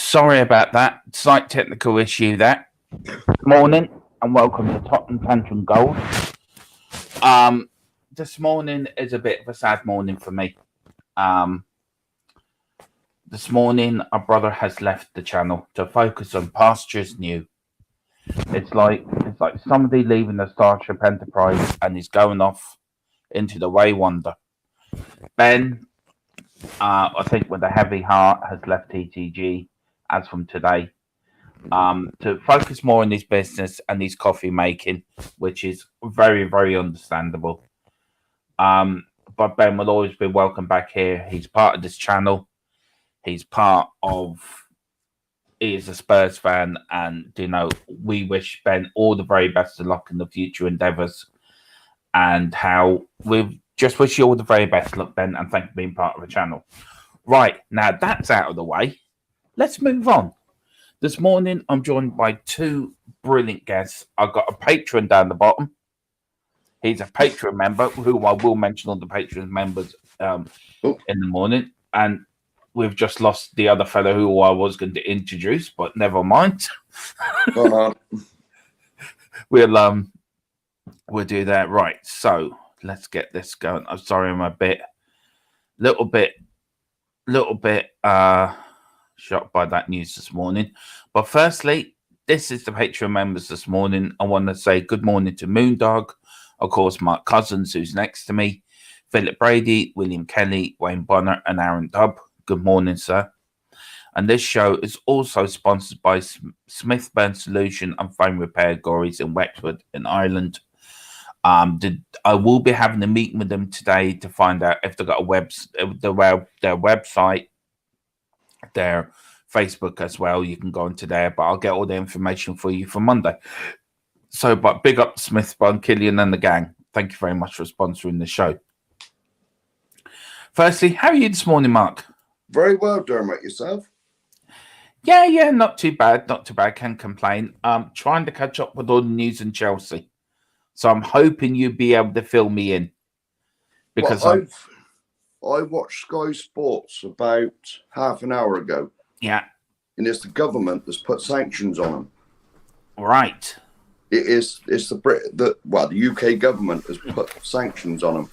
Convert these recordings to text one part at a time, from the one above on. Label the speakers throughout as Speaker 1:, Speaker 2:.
Speaker 1: Sorry about that. Slight technical issue there. Good morning and welcome to Tottenham Tantrum Gold. This morning is a bit of a sad morning for me. This morning, our brother has left the channel to focus on pastures new. It's like somebody leaving the Starship Enterprise and he's going off into the way wonder. Ben, I think with a heavy heart, has left TTG as from today to focus more on his business and his coffee making, which is very, very understandable. But Ben will always be welcome back here. He's part of this channel. He is a Spurs fan, and we wish Ben all the very best of luck in the future endeavours. And we just wish you all the very best luck, Ben, and thank you for being part of the channel. Right, now that's out of the way. Let's move on. This morning, I'm joined by two brilliant guests. I've got a patron down the bottom. He's a Patreon member, who I will mention on the Patreon members in the morning. And we've just lost the other fellow who I was going to introduce, but never mind. We'll do that. Right, so let's get this going. I'm sorry, I'm a little bit shocked by that news this morning. But firstly, this is the Patreon members this morning. I want to say good morning to Moondog, of course, Mark Cousins, who's next to me, Philip Brady, William Kelly, Wayne Bonner, and Aaron Dubb. Good morning, sir. And this show is also sponsored by Smithburn Solution and Phone Repair Gories in Wexford in Ireland. I will be having a meeting with them today to find out if they've got their website, their Facebook as well. You can go into there, but I'll get all the information for you for Monday. So, but big up Smithburn, Killian and the gang. Thank you very much for sponsoring the show. Firstly, how are you this morning, Mark?
Speaker 2: Very well, Dermot. Yourself?
Speaker 1: Yeah, not too bad. Can't complain. Trying to catch up with all the news in Chelsea. So I'm hoping you'll be able to fill me in. Because
Speaker 2: I watched Sky Sports about half an hour ago.
Speaker 1: Yeah.
Speaker 2: And it's the government that's put sanctions on them.
Speaker 1: Right.
Speaker 2: It's the UK government has put sanctions on them.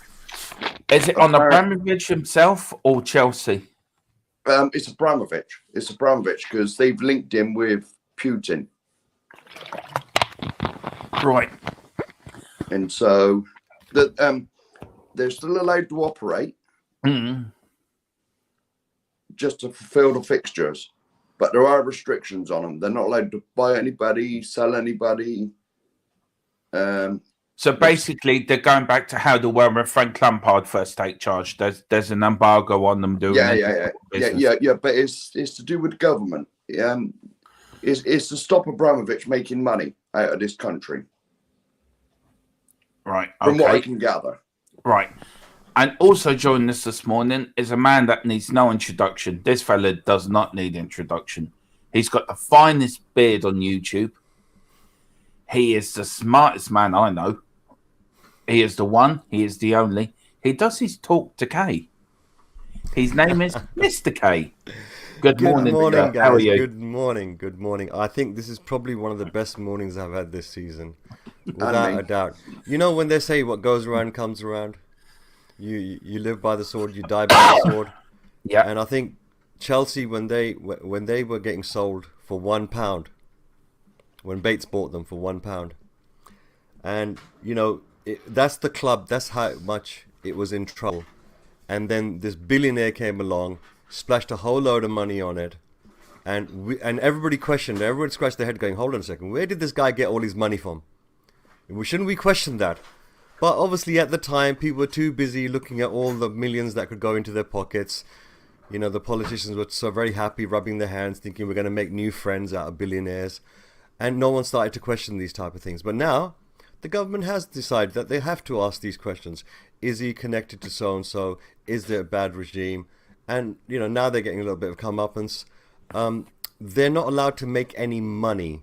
Speaker 1: Is it on Abramovich himself or Chelsea?
Speaker 2: It's Abramovich. It's Abramovich because they've linked him with Putin.
Speaker 1: Right.
Speaker 2: And so they're still allowed to operate just to fulfill the fixtures. But there are restrictions on them. They're not allowed to buy anybody, sell anybody.
Speaker 1: So basically, they're going back to how they were when Frank Lampard first take charge. There's an embargo on them doing.
Speaker 2: Yeah. But it's to do with government. It's to stop Abramovich making money out of this country.
Speaker 1: Right.
Speaker 2: From what I can gather.
Speaker 1: Right. And also joining us this morning is a man that needs no introduction. This fella does not need introduction. He's got the finest beard on YouTube. He is the smartest man I know. He is the one. He is the only. He does his talk to K. His name is Mr. K. Good morning,
Speaker 3: guys.
Speaker 1: How are you?
Speaker 3: Good morning. I think this is probably one of the best mornings I've had this season. Without a doubt. You know when they say what goes around comes around? You live by the sword, you die by the sword.
Speaker 1: Yeah.
Speaker 3: And I think Chelsea, when they were getting sold for £1, when Bates bought them for £1, and that's the club. That's how much it was in trouble. And then this billionaire came along, splashed a whole load of money on it, and everybody questioned. Everybody scratched their head, going, "Hold on a second, where did this guy get all his money from? Shouldn't we question that?" But obviously at the time, people were too busy looking at all the millions that could go into their pockets. The politicians were so very happy, rubbing their hands, thinking we're going to make new friends out of billionaires. And no one started to question these type of things. But now, the government has decided that they have to ask these questions. Is he connected to so-and-so? Is there a bad regime? And, now they're getting a little bit of comeuppance. They're not allowed to make any money.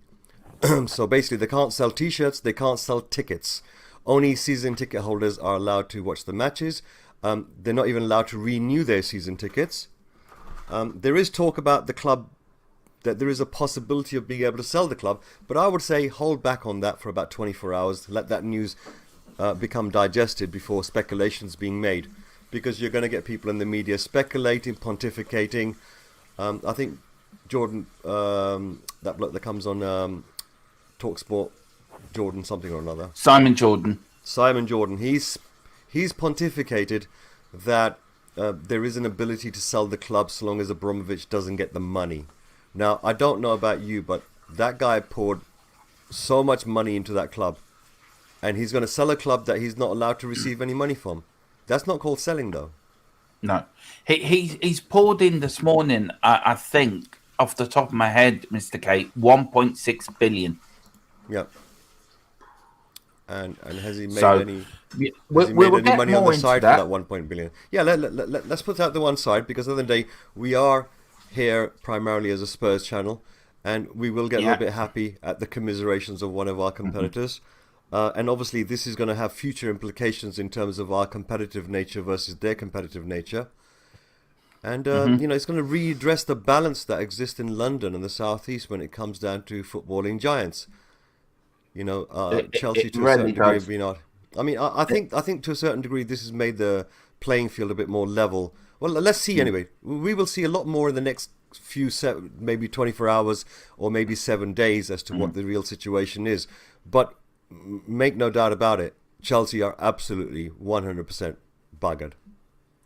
Speaker 3: So basically, they can't sell T-shirts, they can't sell tickets. Only season ticket holders are allowed to watch the matches. They're not even allowed to renew their season tickets. There is talk about the club that there is a possibility of being able to sell the club. But I would say hold back on that for about 24 hours. Let that news become digested before speculations being made, because you're going to get people in the media speculating, pontificating. I think Jordan, that bloke that comes on TalkSport, Jordan something or another.
Speaker 1: Simon Jordan.
Speaker 3: He's pontificated that there is an ability to sell the club so long as Abramovich doesn't get the money. Now, I don't know about you, but that guy poured so much money into that club, and he's going to sell a club that he's not allowed to receive any money from. That's not called selling, though.
Speaker 1: No. He's poured in this morning, I think, off the top of my head, Mr. K, 1.6 billion.
Speaker 3: Yeah. And has he made any?
Speaker 1: We'll
Speaker 3: any
Speaker 1: get
Speaker 3: money on
Speaker 1: more
Speaker 3: the
Speaker 1: into
Speaker 3: side
Speaker 1: that.
Speaker 3: for that 1 billion? Yeah, let's put that to one side, because at the end of the day, we are here primarily as a Spurs channel, and we will get a little bit happy at the commiserations of one of our competitors. And obviously, this is going to have future implications in terms of our competitive nature versus their competitive nature. And, it's going to redress the balance that exists in London and the Southeast when it comes down to footballing giants. Chelsea to a certain degree have been out. I mean, I think to a certain degree this has made the playing field a bit more level. Well, let's see anyway. We will see a lot more in the next maybe 24 hours or maybe 7 days as to what the real situation is. But make no doubt about it, Chelsea are absolutely 100% buggered.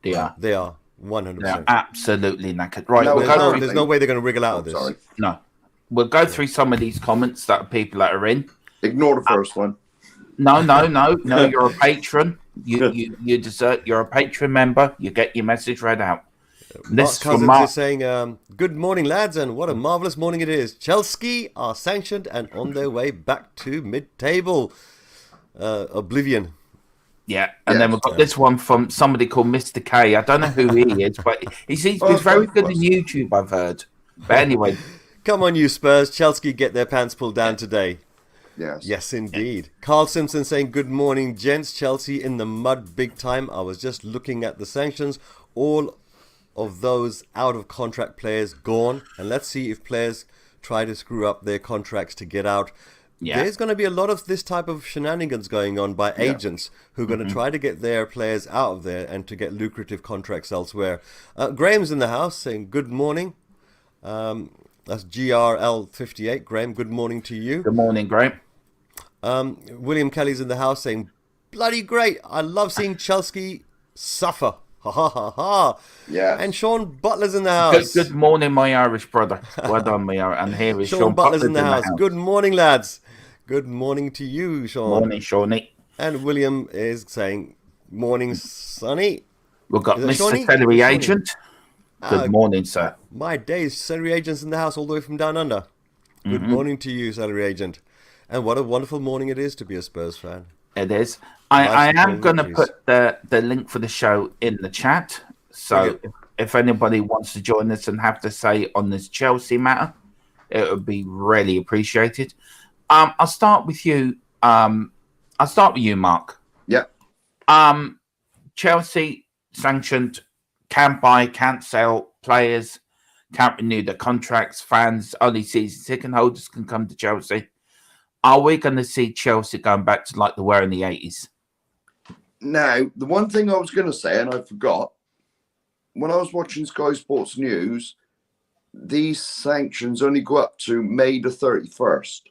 Speaker 1: They are
Speaker 3: 100%.
Speaker 1: They're absolutely knackered. Right,
Speaker 2: No,
Speaker 3: there's no way they're going to wriggle out of this.
Speaker 2: Sorry.
Speaker 1: No. We'll go through some of these comments that people that are in.
Speaker 2: Ignore the first one.
Speaker 1: No. You're a patron. You deserve. You're a patron member. You get your message read out.
Speaker 3: Mark Cousins is saying, "Good morning, lads, and what a marvelous morning it is. Chelsea are sanctioned and on their way back to mid-table oblivion."
Speaker 1: Yeah, and then we've got this one from somebody called Mr. K. I don't know who he is, but he seems to be very good in YouTube, I've heard. But anyway.
Speaker 3: Come on, you Spurs. Chelsea get their pants pulled down today.
Speaker 2: Yes,
Speaker 3: indeed. Carl Simpson saying, "Good morning, gents. Chelsea in the mud big time. I was just looking at the sanctions. All of those out-of-contract players gone. And let's see if players try to screw up their contracts to get out." Yeah. There's going to be a lot of this type of shenanigans going on by agents who are going to try to get their players out of there and to get lucrative contracts elsewhere. Graham's in the house saying, "Good morning." That's GRL58. Graham, good morning to you.
Speaker 1: Good morning, Graham.
Speaker 3: William Kelly's in the house saying, "Bloody great. I love seeing Chelsea suffer. Ha ha ha ha."
Speaker 2: Yeah.
Speaker 3: And Sean Butler's in the house.
Speaker 1: Good morning, my Irish brother. Well done, my Irish. And here is Sean
Speaker 3: Butler's in the house. Good morning, lads. Good morning to you, Sean.
Speaker 1: Morning, Shawnee.
Speaker 3: And William is saying, "Morning, Sonny."
Speaker 1: We've got Mr. Celery Agent. Good morning, sir.
Speaker 3: My days, Celery Agent's in the house all the way from down under. Good morning to you, Celery Agent. And what a wonderful morning it is to be a Spurs fan.
Speaker 1: It is. I am going to put the link for the show in the chat. So if anybody wants to join us and have to say on this Chelsea matter, it would be really appreciated. I'll start with you. Mark.
Speaker 2: Yeah.
Speaker 1: Chelsea sanctioned, can't buy, can't sell players, can't renew their contracts. Fans, only season ticket holders can come to Chelsea. Are we going to see Chelsea going back to like they were in the 80s?
Speaker 2: Now, the one thing I was going to say, and I forgot, when I was watching Sky Sports News, these sanctions only go up to May the 31st.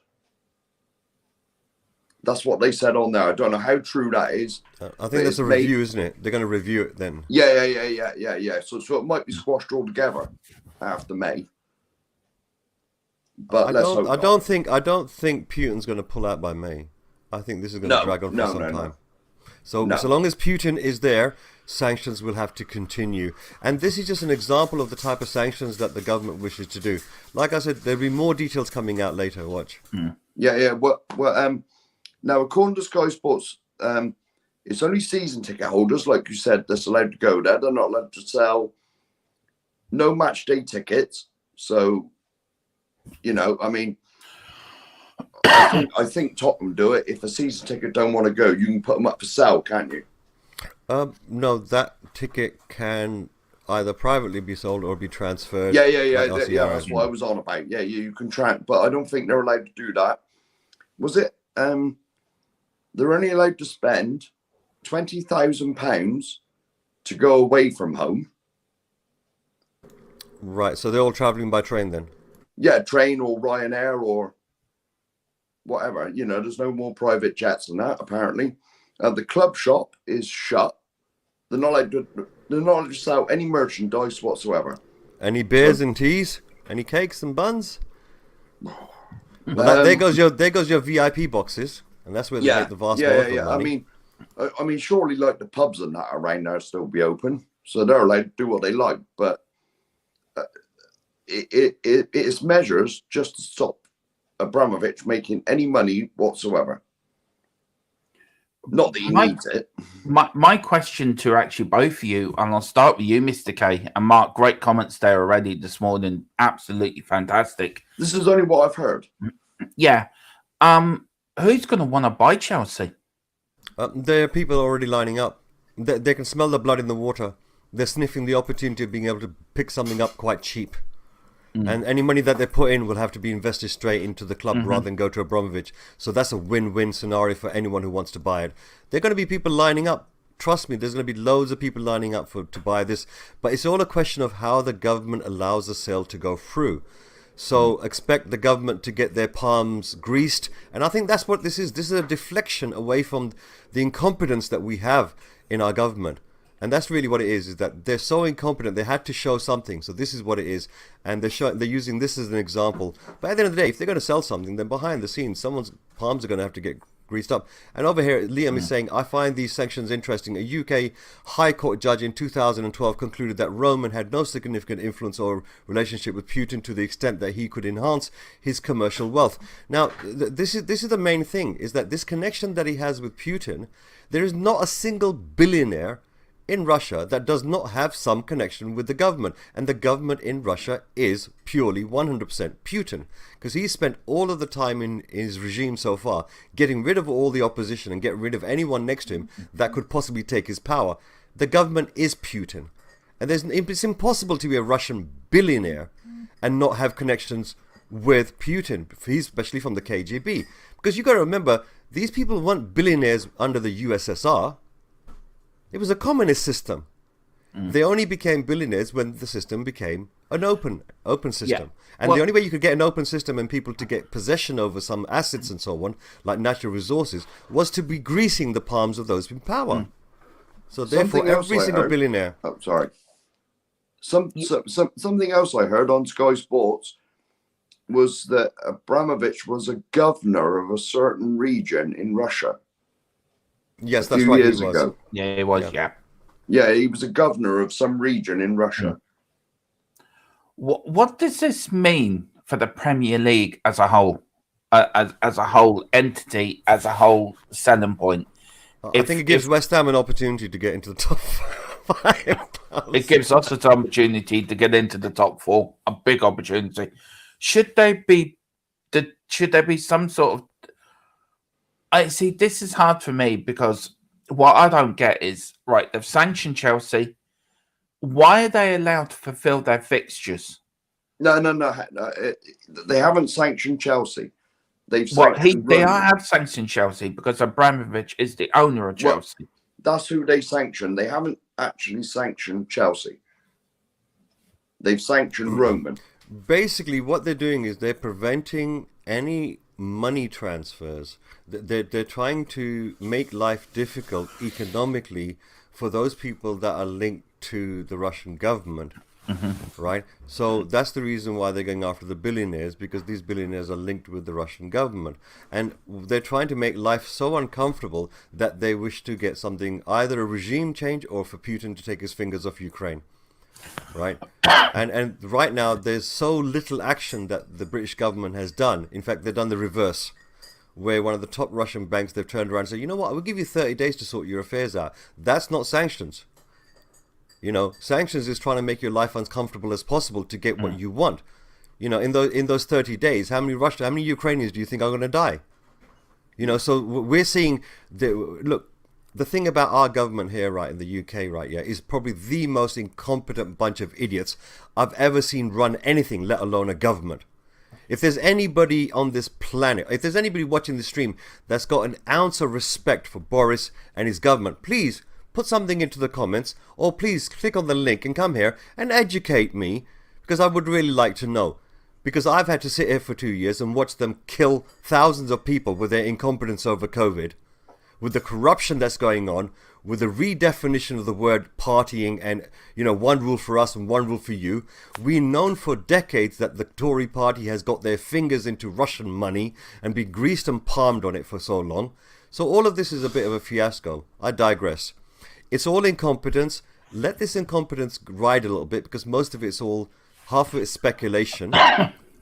Speaker 2: That's what they said on there. I don't know how true that is.
Speaker 3: I think that's a review, isn't it? They're going to review it then.
Speaker 2: Yeah. So it might be squashed altogether after May. But I
Speaker 3: don't think Putin's going to pull out by May. I think this is going to drag on for some time. So long as Putin is there, sanctions will have to continue. And this is just an example of the type of sanctions that the government wishes to do. Like I said, there'll be more details coming out later. Watch.
Speaker 2: Yeah. Well, now, according to Sky Sports, it's only season ticket holders, like you said, that's allowed to go there. They're not allowed to sell no match day tickets. So, I mean, I think Tottenham do it. If a season ticket don't want to go, you can put them up for sale, can't you?
Speaker 3: No, that ticket can either privately be sold or be transferred.
Speaker 2: Yeah,
Speaker 3: like
Speaker 2: yeah.
Speaker 3: LCR.
Speaker 2: That's what I was on about. Yeah, you can try, but I don't think they're allowed to do that. Was it? They're only allowed to spend £20,000 to go away from home.
Speaker 3: Right, so they're all traveling by train then?
Speaker 2: Yeah, train or Ryanair or whatever. You know, there's no more private jets than that, apparently. The club shop is shut. They're not allowed to sell any merchandise whatsoever.
Speaker 3: Any beers and teas? Any cakes and buns? Well, there goes your VIP boxes, and that's where they make the vast bulk of money.
Speaker 2: I mean, surely like the pubs and that around there still be open, so they're allowed to do what they like. But it's measures just to stop Abramovich making any money whatsoever. Not that he needs it.
Speaker 1: My question to actually both of you, and I'll start with you, Mr. K, and Mark, great comments there already this morning. Absolutely fantastic.
Speaker 2: This is only what I've heard.
Speaker 1: Yeah. Who's going to want to buy Chelsea?
Speaker 3: There are people already lining up. They can smell the blood in the water. They're sniffing the opportunity of being able to pick something up quite cheap. And any money that they put in will have to be invested straight into the club rather than go to Abramovich. So that's a win-win scenario for anyone who wants to buy it. There are going to be people lining up. Trust me, there's going to be loads of people lining up to buy this. But it's all a question of how the government allows the sale to go through. So expect the government to get their palms greased. And I think that's what this is. This is a deflection away from the incompetence that we have in our government. And that's really what it is that they're so incompetent, they had to show something. So this is what it is. And they're using this as an example. But at the end of the day, if they're going to sell something, then behind the scenes, someone's palms are going to have to get greased up. And over here, Liam is saying, I find these sanctions interesting. A UK High Court judge in 2012 concluded that Roman had no significant influence or relationship with Putin to the extent that he could enhance his commercial wealth. Now, this is the main thing, is that this connection that he has with Putin, there is not a single billionaire in Russia that does not have some connection with the government, and the government in Russia is purely 100% Putin, because he spent all of the time in his regime so far getting rid of all the opposition and getting rid of anyone next to him that could possibly take his power. The government is Putin, and it's impossible to be a Russian billionaire and not have connections with Putin, especially from the KGB, because you got to remember, these people weren't billionaires under the USSR. It was a communist system. They only became billionaires when the system became an open system.
Speaker 1: Yeah.
Speaker 3: And the only way you could get an open system and people to get possession over some assets and so on, like natural resources, was to be greasing the palms of those in power. So therefore, every single billionaire...
Speaker 2: Oh, sorry. Something else I heard on Sky Sports was that Abramovich was a governor of a certain region in Russia.
Speaker 3: Yes, that's right.
Speaker 2: Years ago.
Speaker 1: Yeah, it was, yeah.
Speaker 2: Yeah, he was a governor of some region in Russia.
Speaker 1: What does this mean for the Premier League as a whole? As a whole entity, as a whole selling point?
Speaker 3: I think it gives West Ham an opportunity to get into the top 5.
Speaker 1: It gives us an opportunity to get into the top 4. A big opportunity. Should there be some sort of... I see, this is hard for me because what I don't get is, right, they've sanctioned Chelsea. Why are they allowed to fulfill their fixtures?
Speaker 2: No. They haven't sanctioned Chelsea. They've sanctioned
Speaker 1: they have sanctioned Chelsea because Abramovich is the owner of Chelsea.
Speaker 2: Well, that's who they sanctioned. They haven't actually sanctioned Chelsea. They've sanctioned Roman.
Speaker 3: Basically, what they're doing is they're preventing any money transfers. They're trying to make life difficult economically for those people that are linked to the Russian government, right? So that's the reason why they're going after the billionaires, because these billionaires are linked with the Russian government. And they're trying to make life so uncomfortable that they wish to get something, either a regime change or for Putin to take his fingers off Ukraine. Right, and right now there's so little action that the British government has done. In fact, they've done the reverse, where one of the top Russian banks, they've turned around and said, you know what, we'll give you 30 days to sort your affairs out. That's not sanctions. You know, sanctions is trying to make your life uncomfortable as possible to get what you want. You know, in those 30 days, how many Ukrainians do you think are going to die? You know, so we're seeing look, the thing about our government here, right, in the UK, right, yeah, is probably the most incompetent bunch of idiots I've ever seen run anything, let alone a government. If there's anybody on this planet, if there's anybody watching the stream that's got an ounce of respect for Boris and his government, please put something into the comments, or please click on the link and come here and educate me, because I would really like to know. Because I've had to sit here for 2 years and watch them kill thousands of people with their incompetence over COVID, with the corruption that's going on, with the redefinition of the word partying and, one rule for us and one rule for you. We've known for decades that the Tory party has got their fingers into Russian money and been greased and palmed on it for so long. So all of this is a bit of a fiasco. I digress. It's all incompetence. Let this incompetence ride a little bit, because most of it's all, half of it's speculation,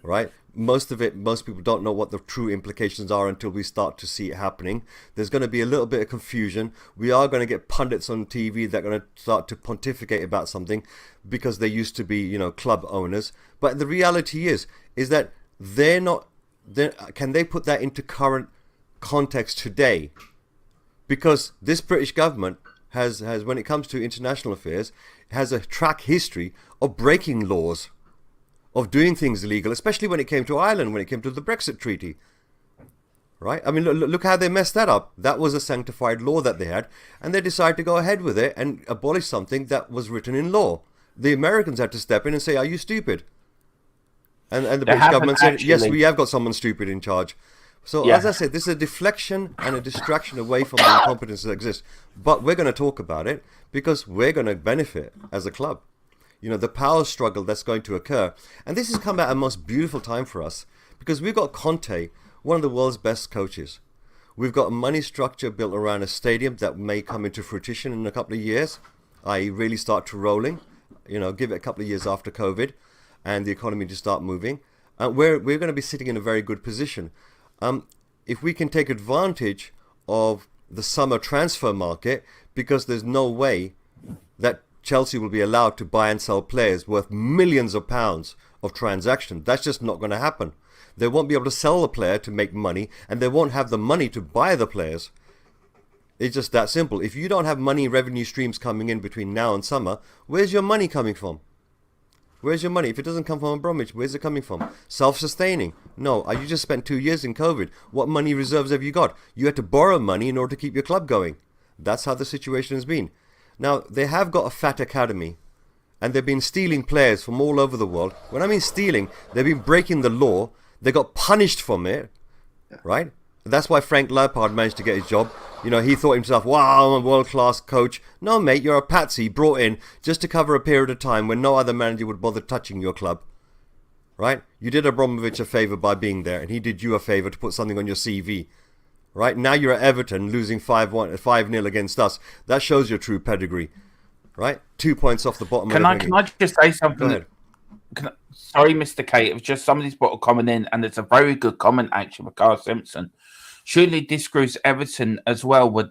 Speaker 3: right? Most people don't know what the true implications are until we start to see it happening. There's going to be a little bit of confusion. We are going to get pundits on TV that are going to start to pontificate about something because they used to be, club owners. But the reality is that can they put that into current context today? Because this British government has, when it comes to international affairs, has a track history of breaking laws, of doing things illegal, especially when it came to Ireland, when it came to the Brexit Treaty. Right? I mean, look how they messed that up. That was a sanctified law that they had, and they decided to go ahead with it and abolish something that was written in law. The Americans had to step in and say, "Are you stupid?" And the British government said, "Yes, we have got someone stupid in charge." So, as I said, this is a deflection and a distraction away from the incompetence that exists. But we're going to talk about it because we're going to benefit as a club. The power struggle that's going to occur. And this has come at a most beautiful time for us, because we've got Conte, one of the world's best coaches. We've got a money structure built around a stadium that may come into fruition in a couple of years, i.e. really start to rolling, give it a couple of years after COVID and the economy to start moving. We're going to be sitting in a very good position. If we can take advantage of the summer transfer market, because there's no way that Chelsea will be allowed to buy and sell players worth millions of pounds of transaction. That's just not going to happen. They won't be able to sell the player to make money, and they won't have the money to buy the players. It's just that simple. If you don't have money revenue streams coming in between now and summer, where's your money coming from? Where's your money? If it doesn't come from Abramovich, where's it coming from? Self-sustaining? No. You just spent 2 years in COVID. What money reserves have you got? You had to borrow money in order to keep your club going. That's how the situation has been. Now, they have got a fat academy, and they've been stealing players from all over the world. When I mean stealing, they've been breaking the law. They got punished from it, right? That's why Frank Lampard managed to get his job. He thought himself, wow, I'm a world-class coach. No, mate, you're a patsy brought in just to cover a period of time when no other manager would bother touching your club, right? You did Abramovich a favour by being there, and he did you a favour to put something on your CV. Right, now you're at Everton losing 5-0 against us. That shows your true pedigree. Right? 2 points off the bottom.
Speaker 1: Can I just say something?
Speaker 3: Go ahead.
Speaker 1: Sorry, Mr. Kate. It was just somebody's put a comment in, and it's a very good comment actually by Carl Simpson. Surely this screws Everton as well with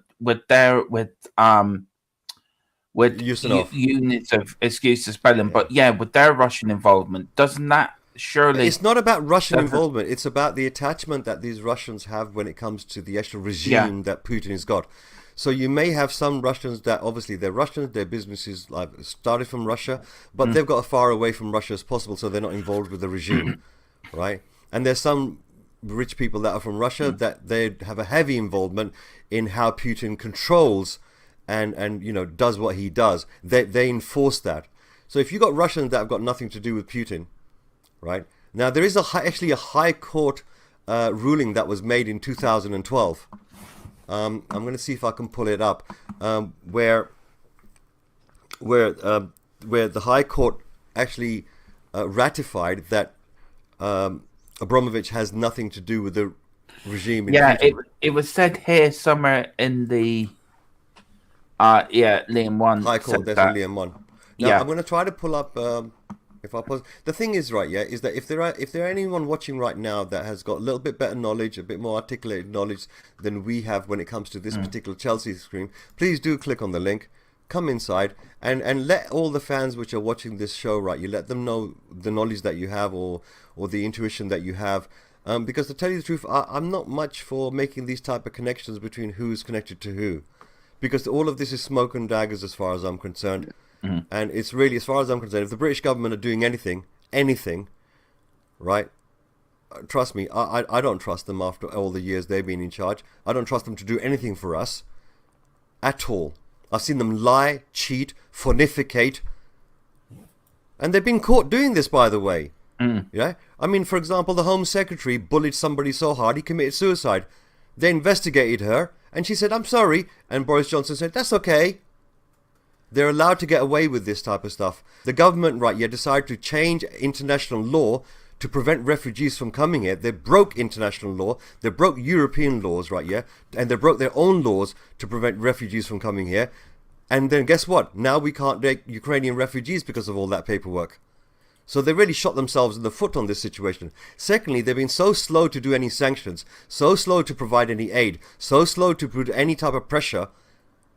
Speaker 1: units of excuse the spelling, but with their Russian involvement, doesn't that surely?
Speaker 3: It's not about Russian involvement. It's about the attachment that these Russians have when it comes to the actual regime that Putin has got. So you may have some Russians that obviously they're Russians, their businesses started from Russia, but they've got as far away from Russia as possible, so they're not involved with the regime, right? And there's some rich people that are from Russia that they have a heavy involvement in how Putin controls and does what he does. They enforce that. So if you've got Russians that have got nothing to do with Putin, right? Now there is actually a High Court ruling that was made in 2012. I'm going to see if I can pull it up, where the High Court actually ratified that Abramovich has nothing to do with the regime.
Speaker 1: It was said here somewhere in the Liam 1.
Speaker 3: High Court, there's Liam 1. Now I'm going to try to pull up. If I pause, the thing is, right, is that if there are anyone watching right now that has got a little bit better knowledge, a bit more articulated knowledge than we have when it comes to this particular Chelsea stream, please do click on the link, come inside, and let all the fans which are watching this show, right, you let them know the knowledge that you have or the intuition that you have, because to tell you the truth, I'm not much for making these type of connections between who's connected to who. because all of this is smoke and daggers as far as I'm concerned.
Speaker 1: Mhm.
Speaker 3: And it's really, as far as I'm concerned, if the British government are doing anything, right? Trust me, I don't trust them after all the years they've been in charge. I don't trust them to do anything for us at all. I've seen them lie, cheat, fornificate, and they've been caught doing this, by the way. Yeah, I mean, for example, the Home Secretary bullied somebody so hard he committed suicide. They investigated her, and she said, "I'm sorry," and Boris Johnson said, "That's okay." They're allowed to get away with this type of stuff. The government, right, decided to change international law to prevent refugees from coming here. They broke international law. They broke European laws, right, and they broke their own laws to prevent refugees from coming here. And then guess what? Now we can't take Ukrainian refugees because of all that paperwork. So they really shot themselves in the foot on this situation. Secondly, they've been so slow to do any sanctions, so slow to provide any aid, so slow to put any type of pressure.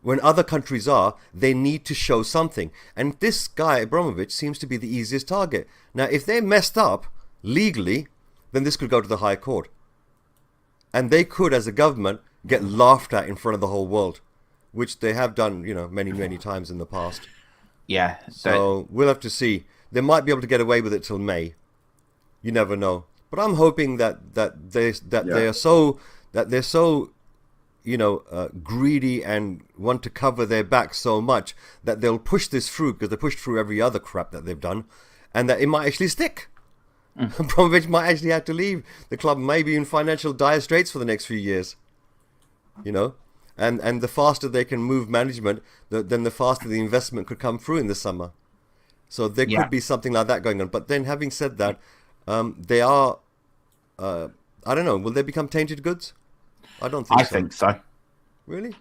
Speaker 3: When other countries are, they need to show something. And this guy, Abramovich, seems to be the easiest target. Now, if they messed up legally, then this could go to the High Court. And they could, as a government, get laughed at in front of the whole world, which they have done, many, many times in the past.
Speaker 1: Yeah.
Speaker 3: So we'll have to see. They might be able to get away with it till May. You never know. But I'm hoping that they're so greedy and want to cover their back so much that they'll push this through, because they pushed through every other crap that they've done, and that it might actually stick. Abramovich might actually have to leave. The club may be in financial dire straits for the next few years. And the faster they can move management, then the faster the investment could come through in the summer. So there could be something like that going on. But then, having said that, they are, I don't know, will they become tainted goods? I don't think so.
Speaker 1: I think so.
Speaker 3: Really?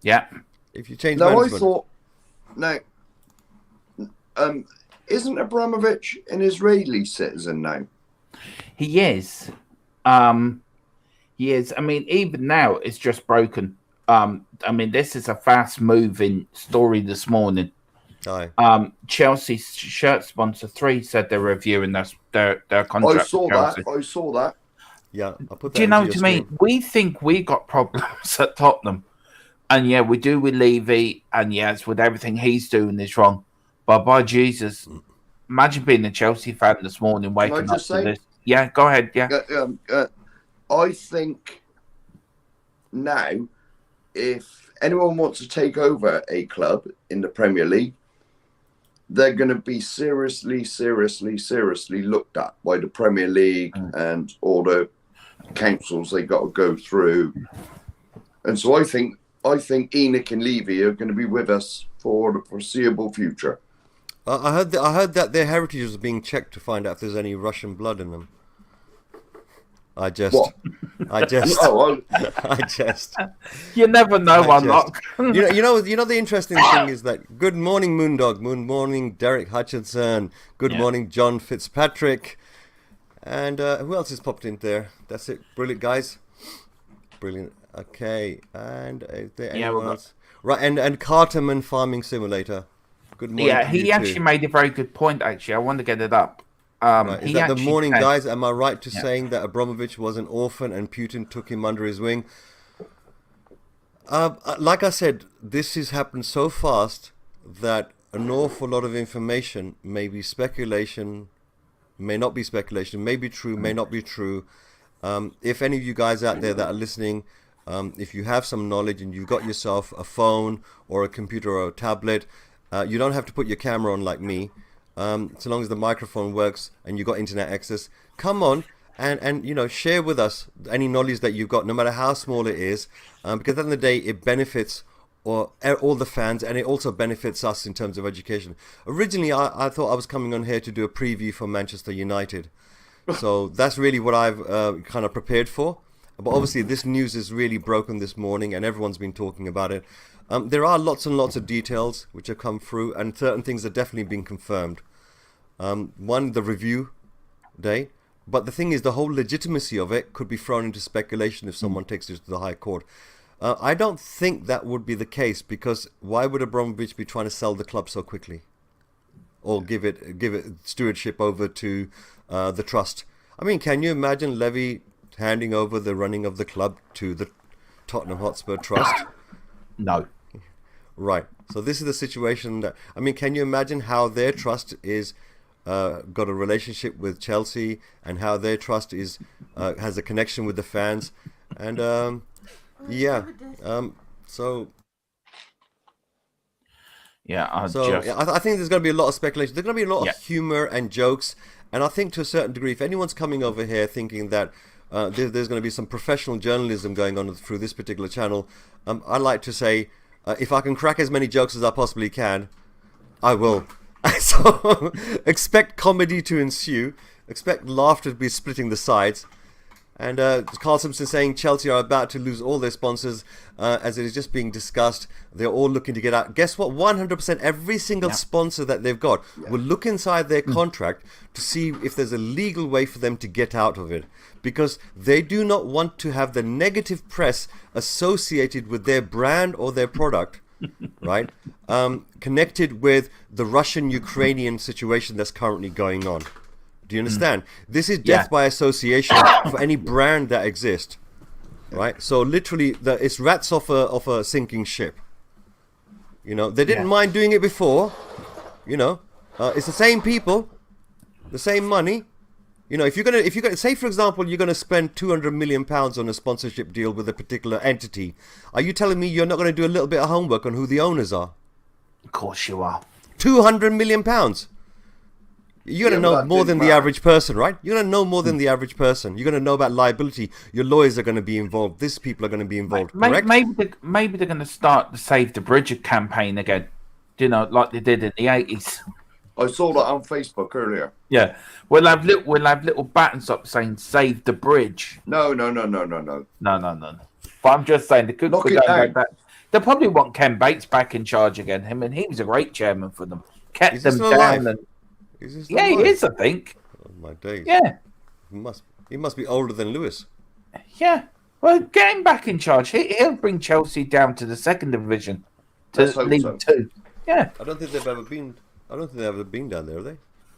Speaker 1: Yeah.
Speaker 3: If you change
Speaker 2: management.
Speaker 3: management.
Speaker 2: Isn't Abramovich an Israeli citizen now?
Speaker 1: He is. He is. I mean, even now, it's just broken. I mean, this is a fast-moving story this morning.
Speaker 3: Aye.
Speaker 1: Chelsea shirt sponsor 3 said they're reviewing their contract.
Speaker 2: I saw that.
Speaker 3: Yeah, I'll put that.
Speaker 1: Do you know
Speaker 3: into
Speaker 1: what I
Speaker 3: your
Speaker 1: mean?
Speaker 3: screen.
Speaker 1: We think we got problems at Tottenham, and yeah, we do with Levy, and yes, with everything he's doing is wrong. But by Jesus, imagine being a Chelsea fan this morning, waking up to this. Yeah, go ahead. Yeah,
Speaker 2: I think now, if anyone wants to take over a club in the Premier League, they're going to be seriously looked at by the Premier League and all the councils they got to go through. And so I think Enoch and Levy are going to be with us for the foreseeable future.
Speaker 3: I heard that their heritage was being checked to find out if there's any Russian blood in them. I just.
Speaker 1: You never know, Unlock.
Speaker 3: You know. The interesting thing is that. Good morning, Moondog. Good morning, Derek Hutchinson. Good morning, John Fitzpatrick. And who else has popped in there? That's it. Brilliant, guys. Brilliant. Okay. And is there anyone else? Right. And Carterman Farming Simulator. Good morning.
Speaker 1: Yeah, he actually made a very good point. Actually, I want to get it up.
Speaker 3: Right. Is that the morning, guys? Am I right to saying that Abramovich was an orphan and Putin took him under his wing? Like I said, this has happened so fast that an awful lot of information may be speculation, may not be speculation, may be true, may not be true. If any of you guys out there that are listening, if you have some knowledge and you've got yourself a phone or a computer or a tablet, you don't have to put your camera on like me. So long as the microphone works and you got internet access, come on and share with us any knowledge that you've got, no matter how small it is, because at the end of the day it benefits all the fans, and it also benefits us in terms of education. Originally I thought I was coming on here to do a preview for Manchester United, so that's really what I've kind of prepared for. But obviously this news is really broken this morning and everyone's been talking about it. There are lots and lots of details which have come through, and certain things have definitely been confirmed. One, the review day. But the thing is, the whole legitimacy of it could be thrown into speculation if someone takes it to the High Court. I don't think that would be the case, because why would Abramovich be trying to sell the club so quickly? Or give it stewardship over to the trust? I mean, can you imagine Levy handing over the running of the club to the Tottenham Hotspur Trust?
Speaker 1: No.
Speaker 3: Right. So this is the situation that, I mean, can you imagine how their trust is got a relationship with Chelsea, and how their trust is has a connection with the fans, and yeah, so
Speaker 1: Yeah,
Speaker 3: I think there's going to be a lot of speculation. There's going to be a lot
Speaker 1: Yeah.
Speaker 3: of humor and jokes, and I think to a certain degree, if anyone's coming over here thinking that there's going to be some professional journalism going on through this particular channel, I like to say, if I can crack as many jokes as I possibly can, I will. So expect comedy to ensue, expect laughter to be splitting the sides. And Carl Simpson saying Chelsea are about to lose all their sponsors, as it is just being discussed. They're all looking to get out. Guess what? 100% every single sponsor that they've got will look inside their contract to see if there's a legal way for them to get out of it. Because they do not want to have the negative press associated with their brand or their product, right? Connected with the Russian-Ukrainian situation that's currently going on. Do you understand? This is death by association for any brand that exists, right? So literally, it's rats off a sinking ship. You know, they didn't mind doing it before. You know, it's the same people, the same money. You know, if you're gonna say, for example, you're gonna spend £200 million on a sponsorship deal with a particular entity, are you telling me you're not gonna do a little bit of homework on who the owners are?
Speaker 1: Of course you are.
Speaker 3: £200 million. You're going to know more than the average person, right? You're going to know more than the average person. You're going to know about liability. Your lawyers are going to be involved. These people are going to be involved, correct?
Speaker 1: Maybe they're going to start the Save the Bridge campaign again. You know, like they did in the 80s.
Speaker 2: I saw that on Facebook earlier.
Speaker 1: Yeah. We'll have little buttons up saying Save the Bridge.
Speaker 2: No.
Speaker 1: No. But I'm just saying, they could go like that. They probably want Ken Bates back in charge again. He was a great chairman for them. Kept them down. And, he is, I think.
Speaker 3: Oh my days.
Speaker 1: Yeah.
Speaker 3: He must be older than Lewis.
Speaker 1: Yeah. Well, get him back in charge. He'll bring Chelsea down to the second division. To League Two. Yeah.
Speaker 3: I don't think they've ever been down there, have they?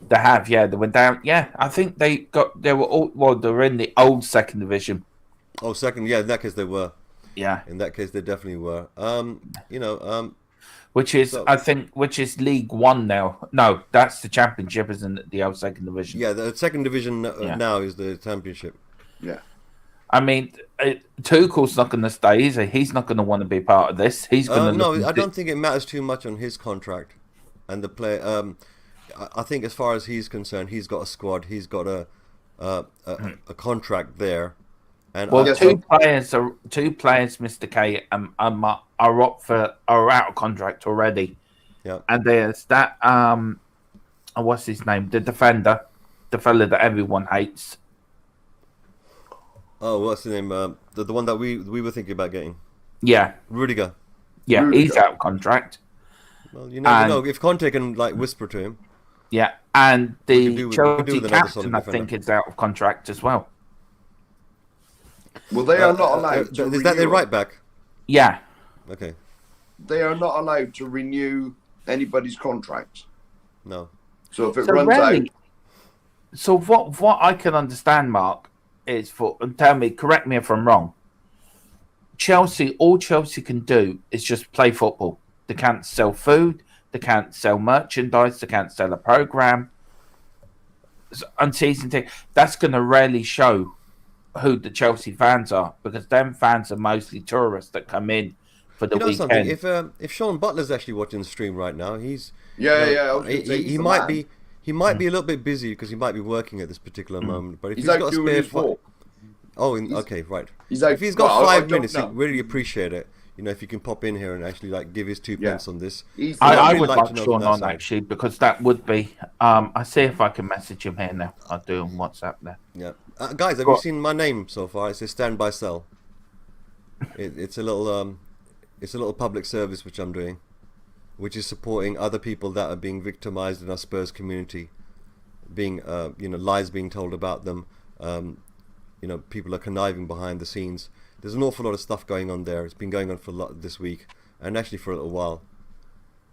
Speaker 1: They have, yeah. They went down. Yeah. I think they were in the old second division.
Speaker 3: Oh, second, yeah, in that case they were.
Speaker 1: Yeah.
Speaker 3: In that case they definitely were.
Speaker 1: Which is League One now. No, that's the Championship, isn't it? The old second division.
Speaker 3: Yeah, the second division now is the Championship.
Speaker 2: Yeah.
Speaker 1: I mean, Tuchel's not going to stay, is he? He's not going to want to be part of this. He's going to.
Speaker 3: No, I don't think it matters too much on his contract and the play. I think as far as he's concerned, he's got a squad. He's got a contract there. And
Speaker 1: two players, Mr. K, are out of contract already.
Speaker 3: Yeah.
Speaker 1: And there's that what's his name? The defender, the fella that everyone hates.
Speaker 3: Oh, what's his name? The one that we were thinking about getting.
Speaker 1: Yeah.
Speaker 3: Rudiger.
Speaker 1: Yeah, Rudiger. He's out of contract.
Speaker 3: Well, you never know. If Conte can whisper to him.
Speaker 1: Yeah, and the Chelsea captain, I think, is out of contract as well.
Speaker 2: Well, they are not allowed to
Speaker 3: Is that their right back?
Speaker 1: Yeah.
Speaker 3: Okay.
Speaker 2: They are not allowed to renew anybody's contract.
Speaker 3: No.
Speaker 2: So if it runs out...
Speaker 1: So what I can understand, Mark, is correct me if I'm wrong, all Chelsea can do is just play football. They can't sell food, they can't sell merchandise, they can't sell a programme. On season ticket, that's going to really show who the Chelsea fans are, because them fans are mostly tourists that come in for the weekend.
Speaker 3: If Sean Butler's actually watching the stream right now, he's
Speaker 2: he
Speaker 3: might be a little bit busy because he might be working at this particular moment. But if he's got a spare okay, right. If he's got 5 minutes, he'd really appreciate it. You know, if you can pop in here and actually give his 2 pence on this.
Speaker 1: I would like Sean on actually, because that would be. I see if I can message him here now. I'll do on WhatsApp there.
Speaker 3: Yeah, guys, have you seen my name so far? It says Stand by Cell. It's a little public service which I'm doing, which is supporting other people that are being victimized in our Spurs community, being lies being told about them. People are conniving behind the scenes. There's an awful lot of stuff going on there. It's been going on for a lot this week, and actually for a little while.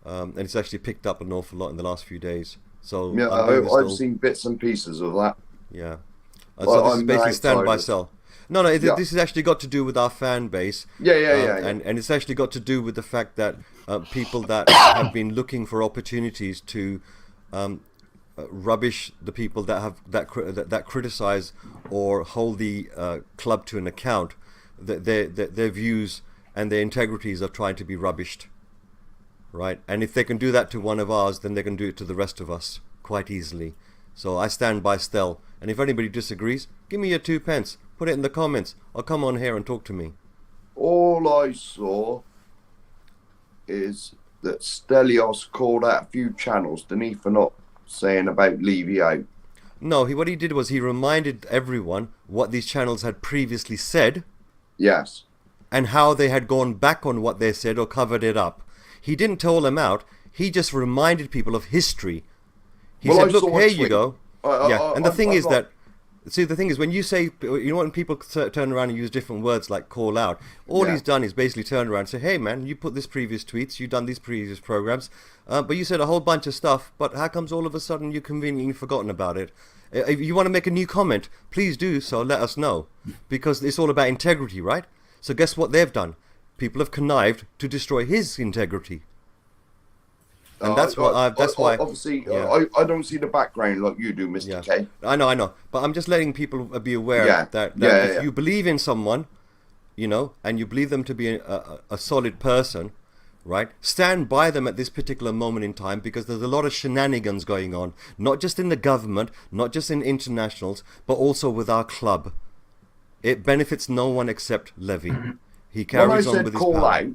Speaker 3: And it's actually picked up an awful lot in the last few days. So
Speaker 2: yeah, I've seen bits and pieces of that.
Speaker 3: Yeah. So this is basically Stand by Cell. No,
Speaker 2: Yeah.
Speaker 3: this has actually got to do with our fan base.
Speaker 2: Yeah.
Speaker 3: And it's actually got to do with the fact that people that have been looking for opportunities to rubbish the people that have that criticize or hold the club to an account, that their views and their integrities are trying to be rubbished, right? And if they can do that to one of ours, then they can do it to the rest of us quite easily. So I stand by Stel, and if anybody disagrees, give me your 2 pence, put it in the comments, or come on here and talk to me.
Speaker 2: All I saw is that Stelios called out a few channels, didn't he, for not saying about Levy out.
Speaker 3: No, what he did was he reminded everyone what these channels had previously said.
Speaker 2: Yes.
Speaker 3: And how they had gone back on what they said or covered it up. He didn't tell them out. He just reminded people of history. He said, look, here you go. And the thing is that, see, the thing is, when you say, you know, when people turn around and use different words like call out, all he's done is basically turn around and say, hey, man, you put this previous tweets, you done these previous programs, but you said a whole bunch of stuff, but how comes all of a sudden you conveniently forgotten about it? If you want to make a new comment, please do so, let us know. Because it's all about integrity, right? So guess what they've done? People have connived to destroy his integrity. And that's why.
Speaker 2: Obviously, I don't see the background like you do, Mr. K.
Speaker 3: I know. But I'm just letting people be aware that if you believe in someone, you know, and you believe them to be a solid person, right? Stand by them at this particular moment in time, because there's a lot of shenanigans going on, not just in the government, not just in internationals, but also with our club. It benefits no one except Levy. He carries on with his power.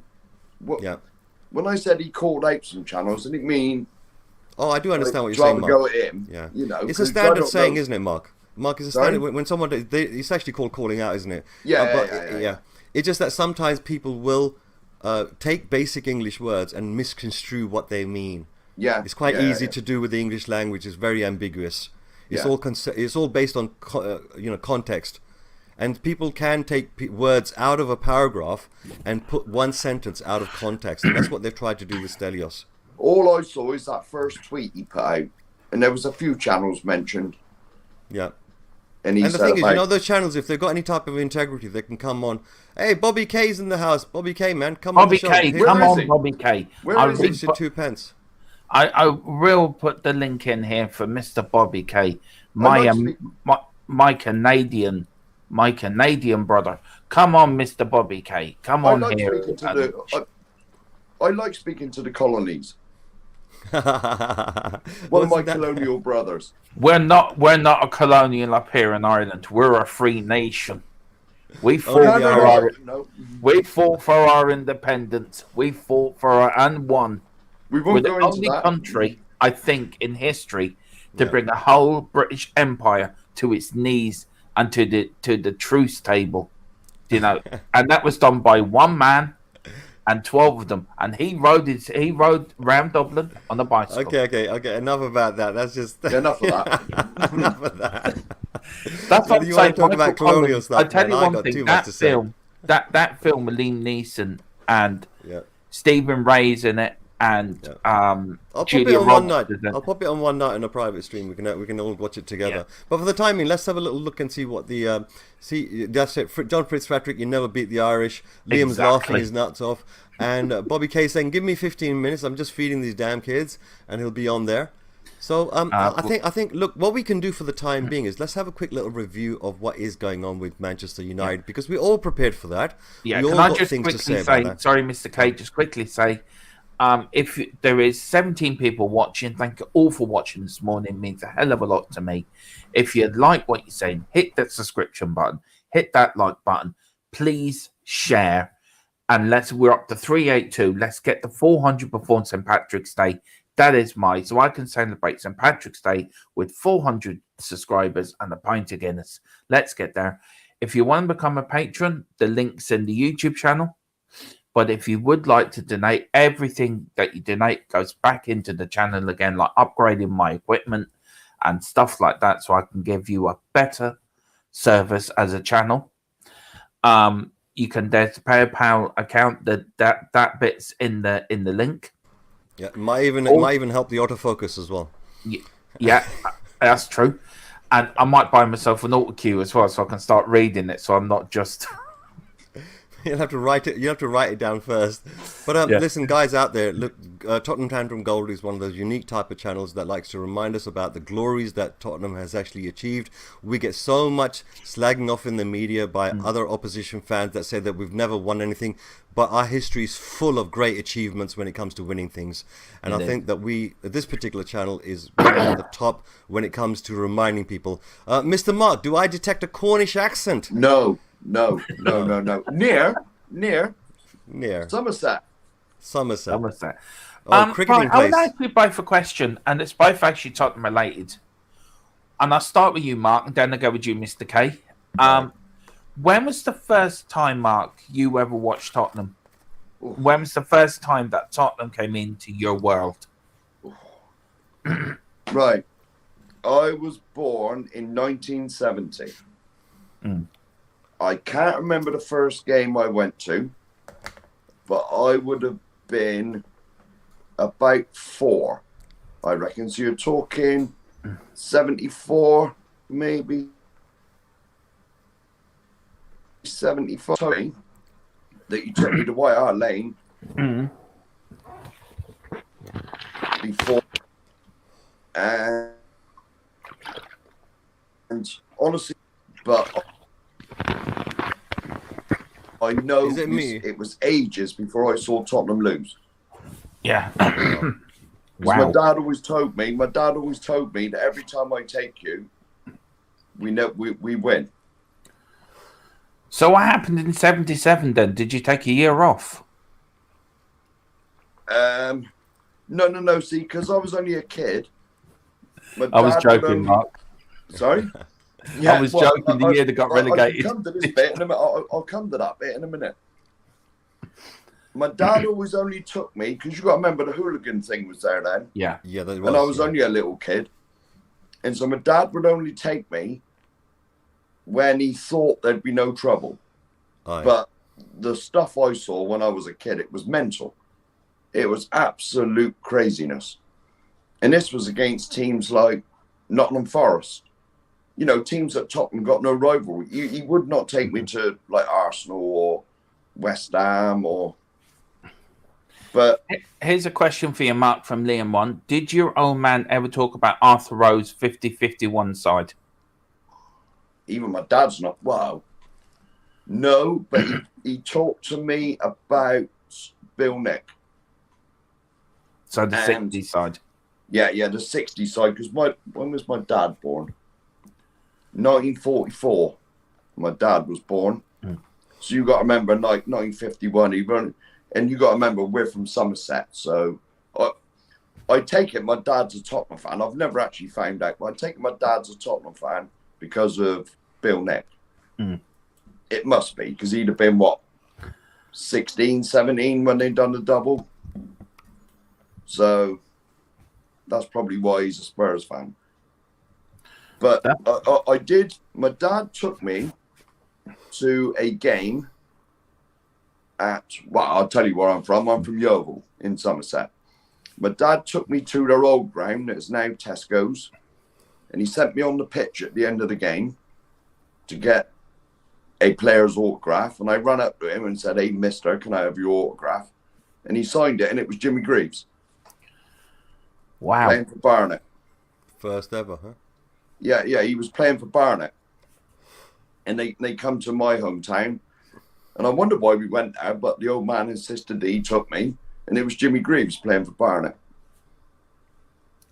Speaker 2: When I said he called out some channels, didn't it mean...
Speaker 3: Oh, I do understand what you're saying, Mark.
Speaker 2: Go at him,
Speaker 3: yeah.
Speaker 2: You know,
Speaker 3: it's a standard saying, isn't it, Mark? Mark, is a standard when someone... It's actually called calling out, isn't it?
Speaker 2: Yeah.
Speaker 3: It's just that sometimes people will take basic English words and misconstrue what they mean.
Speaker 2: Yeah.
Speaker 3: It's quite easy to do with the English language. It's very ambiguous. It's all based on context. And people can take words out of a paragraph and put one sentence out of context. And that's what they've tried to do with Stelios.
Speaker 2: All I saw is that first tweet he put out. And there was a few channels mentioned.
Speaker 3: Yeah.
Speaker 2: And
Speaker 3: the thing is, you know, those channels, if they've got any type of integrity, they can come on. Hey, Bobby K's in the house. Bobby K, man, come on the show.
Speaker 1: Bobby K, come on, Bobby K.
Speaker 2: Where is
Speaker 3: he? 2 pence.
Speaker 1: I will put the link in here for Mr. Bobby K. My Canadian brother. Come on, Mr. Bobby K. Come on here.
Speaker 2: I like speaking to the colonies. One of my colonial brothers.
Speaker 1: We're not a colonial up here in Ireland. We're a free nation. We fought for our independence. We fought for and won. We're the only country, I think, in history to bring a whole British Empire to its knees and to the truce table, you know, and that was done by one man and 12 of them, and he rode round Dublin on a bicycle.
Speaker 3: Okay. Enough about that. That's just
Speaker 2: enough of that.
Speaker 3: Enough of that.
Speaker 1: That's what
Speaker 3: you want to talk about colonial stuff.
Speaker 1: I tell you one thing. That film with Liam Neeson and Stephen Ray's in it. And
Speaker 3: I'll pop it on one night. I'll pop it on one night in a private stream. We can all watch it together. But for the timing, let's have a little look and see what the that's it. John Fitzpatrick, you never beat the Irish. Liam's laughing his nuts off, and Bobby K saying, "Give me 15 minutes. I'm just feeding these damn kids," and he'll be on there. So I think look, what we can do for the time being is let's have a quick little review of what is going on with Manchester United, because we're all prepared for that.
Speaker 1: Yeah, can I just quickly say, sorry, Mr. K, just quickly say. If there is 17 people watching, thank you all for watching this morning. It means a hell of a lot to me. If you like what you're saying, hit that subscription button, hit that like button, please share, and we're up to 382. Let's get the 400 before St. Patrick's Day. That is so I can celebrate St. Patrick's Day with 400 subscribers and a pint of Guinness. Let's get there. If you want to become a patron, the link's in the YouTube channel. But if you would like to donate, everything that you donate goes back into the channel again, like upgrading my equipment and stuff like that, so I can give you a better service as a channel. You can there's a PayPal account that bit's in the link.
Speaker 3: Yeah, it might even help the autofocus as well.
Speaker 1: Yeah, that's true. And I might buy myself an auto cue as well, so I can start reading it. So I'm not just.
Speaker 3: You'll have to write it. You have to write it down first. But listen, guys out there, look, Tottenham Tantrum Gold is one of those unique type of channels that likes to remind us about the glories that Tottenham has actually achieved. We get so much slagging off in the media by other opposition fans that say that we've never won anything, but our history is full of great achievements when it comes to winning things. And I think that this particular channel is really on the top when it comes to reminding people. Mr. Mark, do I detect a Cornish accent?
Speaker 2: No. Near Somerset.
Speaker 3: Cricketing
Speaker 1: right, I would
Speaker 3: place.
Speaker 1: ask you both a question, and it's both actually Tottenham related. And I'll start with you, Mark, and then I'll go with you, Mr. K. When was the first time, Mark, you ever watched Tottenham? When was the first time that Tottenham came into your world?
Speaker 2: Right. I was born in 1970. I can't remember the first game I went to, but I would have been about 4, I reckon. So you're talking 74, maybe 75. That you took me to White Hart Lane before, and honestly, but I know it was ages before I saw Tottenham lose.
Speaker 1: Yeah.
Speaker 2: Wow. My dad always told me that every time I take you, we win.
Speaker 1: So what happened in 77 then? Did you take a year off?
Speaker 2: No. See, because I was only a kid.
Speaker 1: I was joking, Mark.
Speaker 2: Sorry?
Speaker 1: Yeah, I was joking. The year that got relegated.
Speaker 2: I'll come to this bit in a minute. I'll come to that bit in a minute. My dad always only took me, because you got to remember the hooligan thing was there then.
Speaker 1: Yeah.
Speaker 2: And I was only a little kid. And so my dad would only take me when he thought there'd be no trouble. But the stuff I saw when I was a kid, it was mental. It was absolute craziness. And this was against teams like Nottingham Forest. You know, teams that Tottenham got no rivalry. He would not take me to like Arsenal or West Ham or. But
Speaker 1: here's a question for you, Mark, from Liam 1. Did your old man ever talk about Arthur Rowe's 50-51 side?
Speaker 2: Even my dad's not. Wow. No, but he talked to me about Bill Nick.
Speaker 1: So the 60 side.
Speaker 2: Yeah, the 60 side. Because when was my dad born? 1944. My dad was born. So you got to remember, like 1951. And you got to remember, we're from Somerset. So I take it my dad's a Tottenham fan. I've never actually found out, but I take it my dad's a Tottenham fan because of Bill Nick. It must be, because he'd have been, 16, 17 when they done the double. So that's probably why he's a Spurs fan. But I did. My dad took me to a game I'll tell you where I'm from. I'm from Yeovil in Somerset. My dad took me to their old ground that's now Tesco's, and he sent me on the pitch at the end of the game to get a player's autograph. And I ran up to him and said, "Hey, mister, can I have your autograph?" And he signed it, and it was Jimmy Greaves.
Speaker 1: Wow.
Speaker 2: Playing for Barnet.
Speaker 3: First ever, huh?
Speaker 2: Yeah, he was playing for Barnet. And they come to my hometown. And I wondered why we went there, but the old man insisted that he took me. And it was Jimmy Greaves playing for Barnet.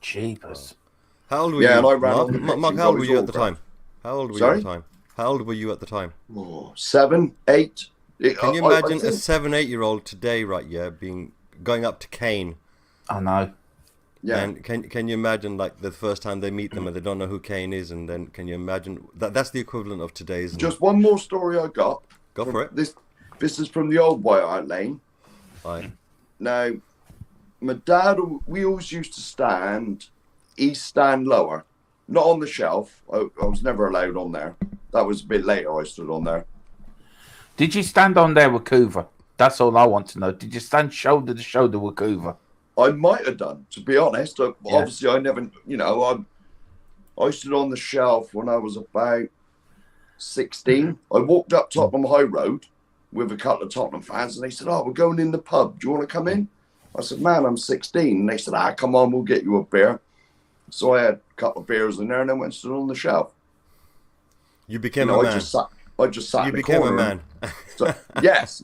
Speaker 1: Jeepers.
Speaker 3: How old were you?
Speaker 2: And I ran on the pitch
Speaker 3: Mark,
Speaker 2: and
Speaker 3: how old
Speaker 2: got
Speaker 3: were
Speaker 2: his
Speaker 3: you at the
Speaker 2: autograph.
Speaker 3: time? How old were
Speaker 2: Sorry?
Speaker 3: you at the time? How old were you at the time?
Speaker 2: 7, 8.
Speaker 3: Can you imagine a 7, 8-year-old today, right? Yeah, going up to Kane.
Speaker 1: I know.
Speaker 2: Yeah.
Speaker 3: And can you imagine, like, the first time they meet them and they don't know who Kane is, and then can you imagine that's the equivalent of today's?
Speaker 2: Just one more story I got.
Speaker 3: Go for it.
Speaker 2: This is from the old White Hart Lane.
Speaker 3: Aye.
Speaker 2: Now, my dad, we always used to stand lower, not on the shelf. I was never allowed on there. That was a bit later I stood on there.
Speaker 1: Did you stand on there with Coover? That's all I want to know. Did you stand shoulder to shoulder with Coover?
Speaker 2: I might have done, to be honest. Obviously, I never, I stood on the shelf when I was about 16. I walked up Tottenham High Road with a couple of Tottenham fans, and they said, "Oh, we're going in the pub. Do you want to come in?" I said, "Man, I'm 16." And they said, "Come on, we'll get you a beer." So I had a couple of beers in there, and then went and stood on the shelf.
Speaker 3: You became a man.
Speaker 2: I just sat
Speaker 3: You
Speaker 2: in the
Speaker 3: became
Speaker 2: corner.
Speaker 3: a man.
Speaker 2: So, yes.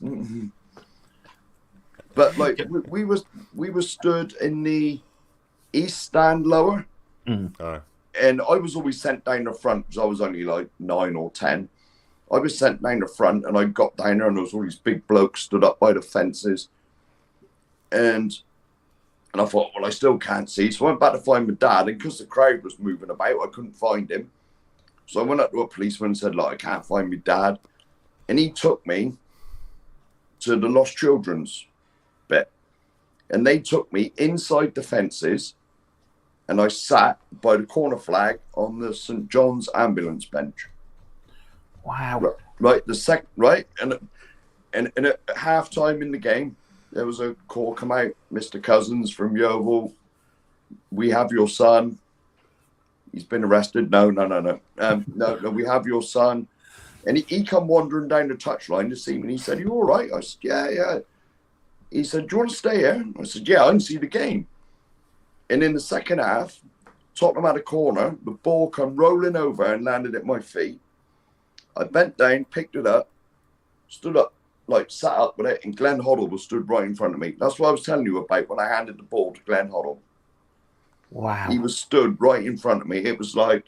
Speaker 2: But like we were stood in the east stand lower. And I was always sent down the front because I was only like 9 or 10. I was sent down the front, and I got down there, and there was all these big blokes stood up by the fences. And I thought, well, I still can't see. So I went back to find my dad, and because the crowd was moving about, I couldn't find him. So I went up to a policeman and said, "Look, I can't find my dad." And he took me to the lost children's bit. And they took me inside the fences, and I sat by the corner flag on the St. John's ambulance bench.
Speaker 1: Wow.
Speaker 2: Right, and at half time in the game, there was a call come out, "Mr. Cousins from Yeovil, we have your son. He's been arrested." No, we have your son. And he come wandering down the touchline to see me, and he said, "You all right?" I said, yeah. He said, "Do you want to stay here?" I said, "Yeah, I can see the game." And in the second half, Tottenham had a corner. The ball come rolling over and landed at my feet. I bent down, picked it up, stood up, like sat up with it, and Glenn Hoddle was stood right in front of me. That's what I was telling you about when I handed the ball to Glenn Hoddle.
Speaker 1: Wow.
Speaker 2: He was stood right in front of me. It was like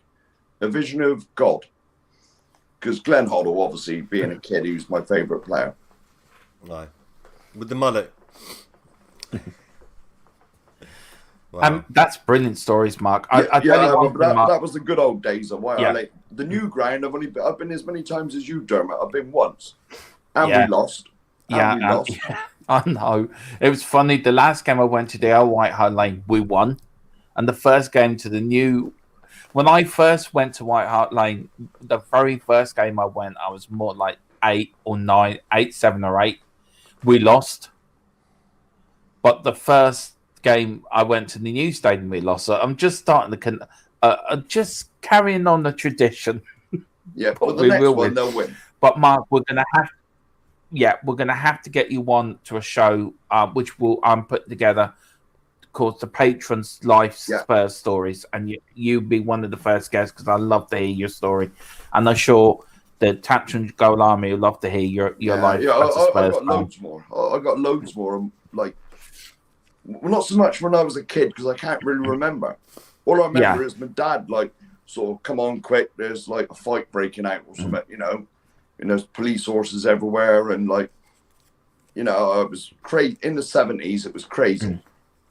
Speaker 2: a vision of God. Because Glenn Hoddle, obviously, being a kid, he was my favourite player.
Speaker 3: Right. With the mullet. Wow.
Speaker 1: That's brilliant stories, Mark.
Speaker 2: That was the good old days of White Hart Lane.
Speaker 1: Yeah.
Speaker 2: The new ground, I've been as many times as you, Dermot. I've been once, and we lost.
Speaker 1: I know. It was funny. The last game I went to, the old White Hart Lane, we won, and the first game to the new. When I first went to White Hart Lane, the very first game I went, I was more like 8 or 9, 8, 7 or 8. We lost, but the first game I went to the new stadium, we lost. So I'm just starting to just carrying on the tradition.
Speaker 2: Yeah, but the next one they'll win.
Speaker 1: But Mark, we're gonna have to get you on to a show which I'm putting together called the Patrons Life Spurs Stories, and you be one of the first guests because I love to hear your story, and I'm sure the Tatron Goal Army will love to hear your life.
Speaker 2: Yeah, I got loads more. I got loads more. Like, well, not so much when I was a kid because I can't really remember. All I remember is my dad, like, sort of, "Come on, quick! There's like a fight breaking out or something," and there's police horses everywhere, and like, I was crazy in the 70s. It was crazy.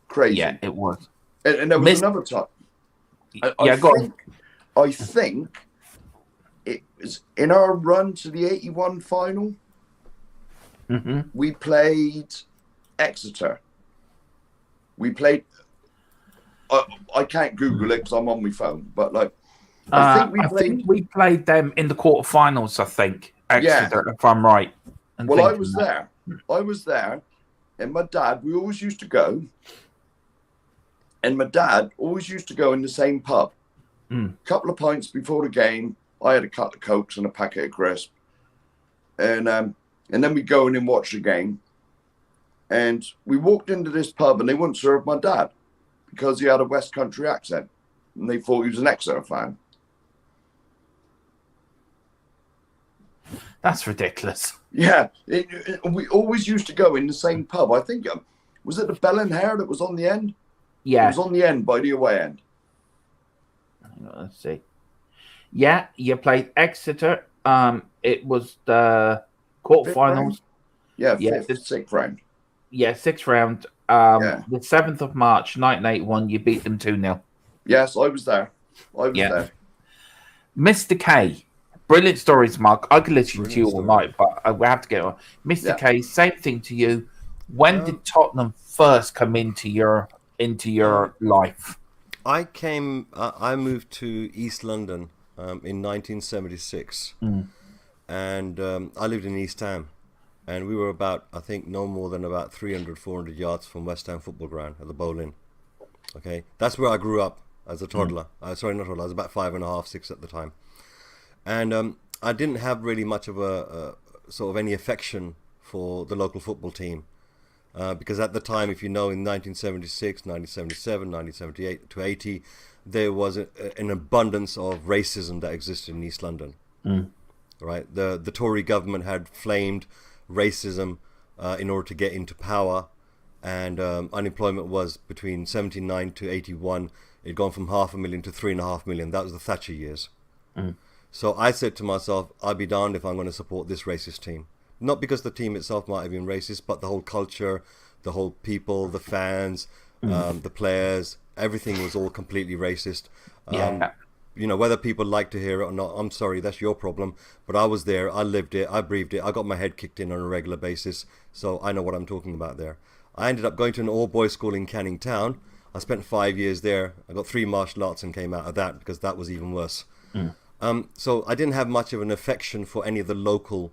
Speaker 2: Crazy.
Speaker 1: Yeah, it was.
Speaker 2: And there was another time. I think it was in our run to the 81 final.
Speaker 1: Mm-hmm.
Speaker 2: We played Exeter. We played. I can't Google it because I'm on my phone, but like, I think
Speaker 1: we played them in the quarterfinals. I think Exeter, if I'm right.
Speaker 2: Well, I was there. I was there, and my dad. We always used to go. And my dad always used to go in the same pub. A couple of pints before the game, I had a couple of Cokes and a packet of crisps. And then we go in and watch the game. And we walked into this pub and they wouldn't serve my dad because he had a West Country accent. And they thought he was an Exeter fan.
Speaker 1: That's ridiculous.
Speaker 2: Yeah. We always used to go in the same pub. I think, was it the Bell and Hare that was on the end?
Speaker 1: Yeah.
Speaker 2: It was on the end by the away end.
Speaker 1: Let's see. Yeah, you played Exeter. It was the quarterfinals.
Speaker 2: Sixth round.
Speaker 1: Yeah, sixth round. The 7th of March, 1981, you beat them 2-0.
Speaker 2: Yes, I was there. There.
Speaker 1: Mr. K. Brilliant stories, Mark. I could listen to you all night, but we have to get on. Mr. K, same thing to you. When did Tottenham first come into your life?
Speaker 3: I moved to East London in 1976, and I lived in East Ham, and we were about, I think, no more than about 300, 400 yards from West Ham football ground at the Bowl Inn. Okay, that's where I grew up. as a toddler. Sorry, not toddler. I was about 5.5, 6 at the time, and I didn't have really much of a sort of any affection for the local football team. Because at the time, if you know, in 1976, 1977, 1978 to 80, there was an abundance of racism that existed in East London. Right, the Tory government had flamed racism in order to get into power, and unemployment was between 79 to 81. It'd gone from 500,000 to 3.5 million. That was the Thatcher years. So I said to myself, I'd be darned if I'm going to support this racist team. Not because the team itself might have been racist, but the whole culture, the whole people, the fans, the players, everything was all completely racist. You know, whether people like to hear it or not, I'm sorry, that's your problem. But I was there, I lived it, I breathed it, I got my head kicked in on a regular basis, so I know what I'm talking about there. I ended up going to an all-boys school in Canning Town. I spent 5 years there. I got 3 martial arts and came out of that because that was even worse. So I didn't have much of an affection for any of the local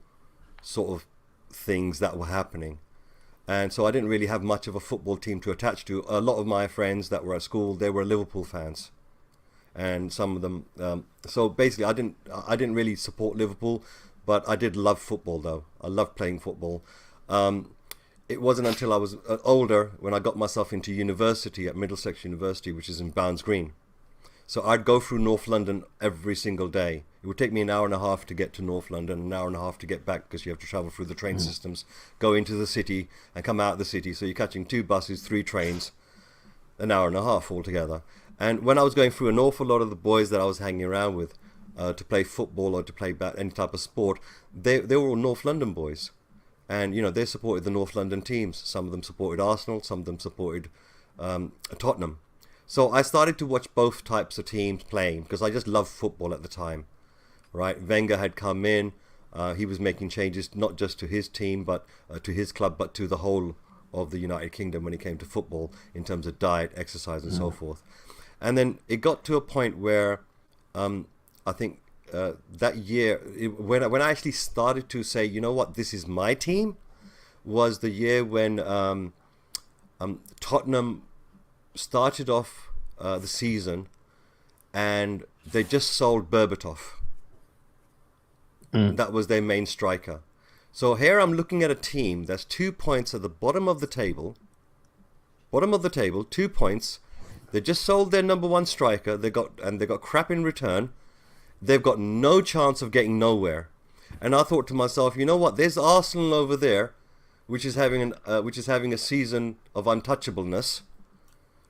Speaker 3: sort of things that were happening. And so I didn't really have much of a football team to attach to. A lot of my friends that were at school, they were Liverpool fans. And some of them, so basically I didn't really support Liverpool, but I did love football though. I loved playing football. It wasn't until I was older when I got myself into university at Middlesex University, which is in Bounds Green. So I'd go through North London every single day. It would take me an hour and a half to get to North London, an hour and a half to get back because you have to travel through the train systems, go into the city and come out of the city. So you're catching 2 buses, 3 trains, an hour and a half altogether. And when I was going through an awful lot of the boys that I was hanging around with to play football or to play any type of sport, they were all North London boys. And, you know, they supported the North London teams. Some of them supported Arsenal, some of them supported Tottenham. So I started to watch both types of teams playing because I just loved football at the time. Right? Wenger had come in. He was making changes not just to his team, but to his club, but to the whole of the United Kingdom when it came to football in terms of diet, exercise and so forth. And then it got to a point where I think that year, when I actually started to say, you know what, this is my team, was the year when Tottenham started off the season and they just sold Berbatov. That was their main striker. So here I'm looking at a team that's 2 points at the bottom of the table. 2 points. They just sold their number 1 striker. They got crap in return. They've got no chance of getting nowhere. And I thought to myself, you know what? There's Arsenal over there, which is having a season of untouchableness,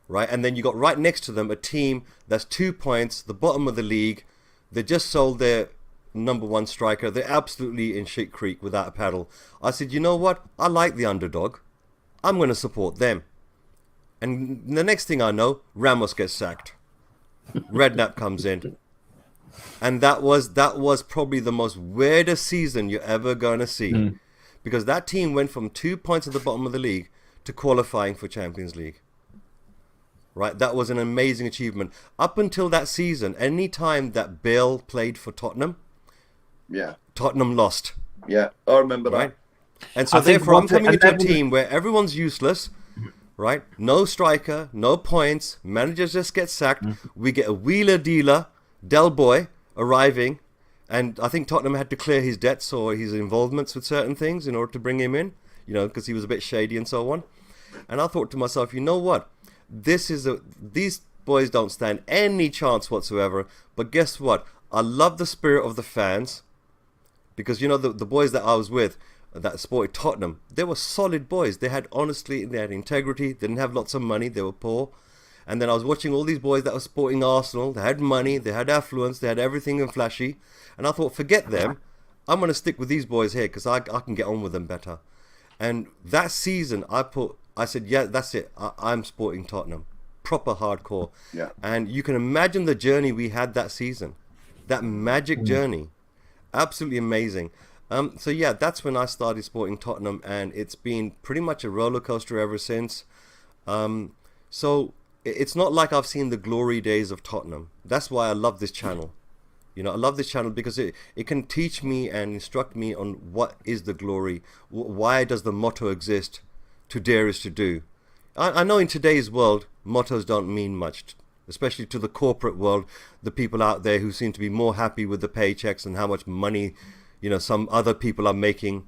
Speaker 3: right? And then you got right next to them a team that's 2 points, the bottom of the league. They just sold their number 1 striker. They're absolutely in shit creek without a paddle. I said, you know what? I like the underdog. I'm going to support them. And the next thing I know, Ramos gets sacked. Redknapp comes in. And that was probably the most weirdest season you're ever going to see. Because that team went from 2 points at the bottom of the league to qualifying for Champions League. Right? That was an amazing achievement. Up until that season, any time that Bale played for Tottenham, Tottenham lost.
Speaker 2: Yeah, I remember
Speaker 3: right? That. And so therefore I'm coming into a team where everyone's useless. Right? No striker, no points, managers just get sacked. We get a wheeler dealer, Del Boy, arriving, and I think Tottenham had to clear his debts or his involvements with certain things in order to bring him in, you know, because he was a bit shady and so on. And I thought to myself, you know what? These boys don't stand any chance whatsoever. But guess what? I love the spirit of the fans because, you know, the boys that I was with, that supported Tottenham, they were solid boys. They had integrity. They didn't have lots of money. They were poor. And then I was watching all these boys that were supporting Arsenal. They had money. They had affluence. They had everything and flashy. And I thought, forget them. I'm going to stick with these boys here because I can get on with them better. And that season, I said, yeah, that's it. I'm supporting Tottenham. Proper hardcore.
Speaker 2: Yeah.
Speaker 3: And you can imagine the journey we had that season. That magic journey. Absolutely amazing. So yeah, that's when I started supporting Tottenham, and it's been pretty much a roller coaster ever since. So it's not like I've seen the glory days of Tottenham. That's why I love this channel. You know, I love this channel because it can teach me and instruct me on what is the glory. Why does the motto exist? To dare is to do. I know in today's world, mottos don't mean much especially to the corporate world, the people out there who seem to be more happy with the paychecks and how much money, some other people are making,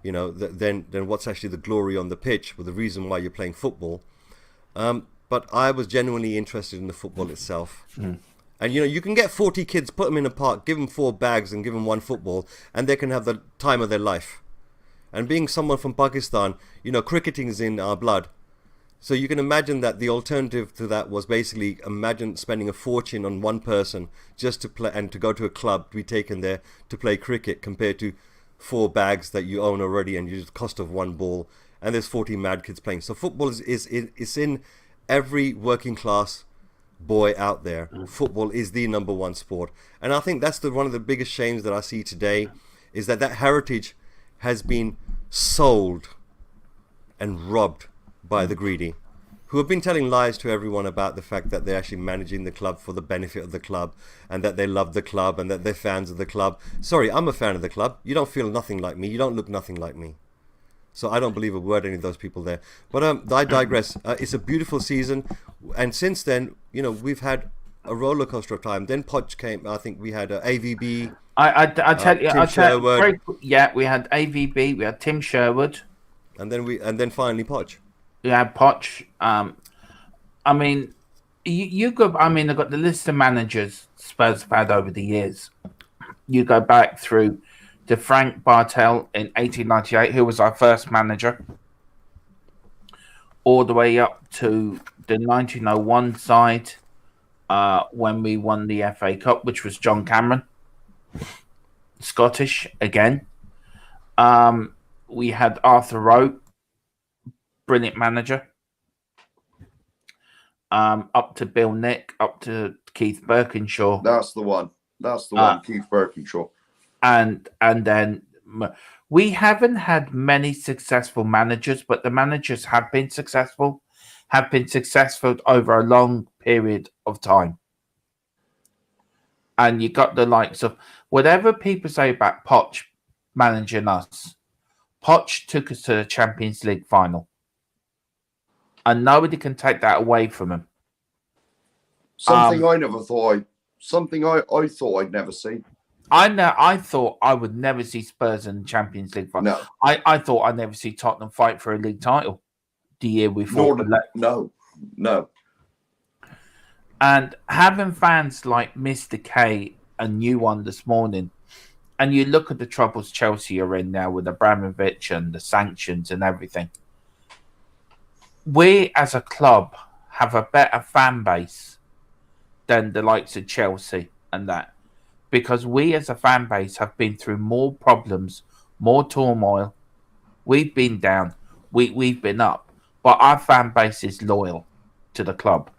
Speaker 3: than what's actually the glory on the pitch, with the reason why you're playing football. But I was genuinely interested in the football itself. And you can get 40 kids, put them in a park, give them 4 bags and give them 1 football, and they can have the time of their life. And being someone from Pakistan, cricketing is in our blood. So you can imagine that the alternative to that was basically, imagine spending a fortune on one person just to play and to go to a club, to be taken there to play cricket, compared to 4 bags that you own already and the cost of 1 ball, and there's 40 mad kids playing. So football is in every working class boy out there. Football is the number 1 sport, and I think that's one of the biggest shames that I see today, is that heritage has been sold and robbed by the greedy, who have been telling lies to everyone about the fact that they're actually managing the club for the benefit of the club, and that they love the club, and that they're fans of the club. Sorry, I'm a fan of the club. You don't feel nothing like me. You don't look nothing like me. So I don't believe a word any of those people there. But I digress. It's a beautiful season, and since then, we've had a roller coaster of time. Then Podge came. I think we had AVB.
Speaker 1: I tell you,
Speaker 3: Tim Sherwood.
Speaker 1: We had AVB, we had Tim Sherwood,
Speaker 3: and then finally Podge.
Speaker 1: We had Podge. I mean, you go. I mean, I've got the list of managers Spurs have had over the years. You go back through to Frank Bartel in 1898, who was our first manager, all the way up to the 1901 side when we won the FA Cup, which was John Cameron, Scottish again. We had Arthur Rowe, brilliant manager. Up to Bill Nick, up to Keith Birkinshaw.
Speaker 2: That's the one. Keith Birkinshaw.
Speaker 1: And then we haven't had many successful managers, but the managers have been successful over a long period of time. And you got the likes of, whatever people say about Poch managing us, Poch took us to the Champions League final. And nobody can take that away from him.
Speaker 2: Something I thought I'd never see.
Speaker 1: I thought I would never see Spurs in the Champions League final.
Speaker 2: No.
Speaker 1: I thought I'd never see Tottenham fight for a league title the year we fought.
Speaker 2: No.
Speaker 1: And having fans like Mr. K, a new one this morning, and you look at the troubles Chelsea are in now with Abramovich and the sanctions and everything. We as a club have a better fan base than the likes of Chelsea and that. Because we as a fan base have been through more problems, more turmoil. We've been down, we've been up, but our fan base is loyal to the club.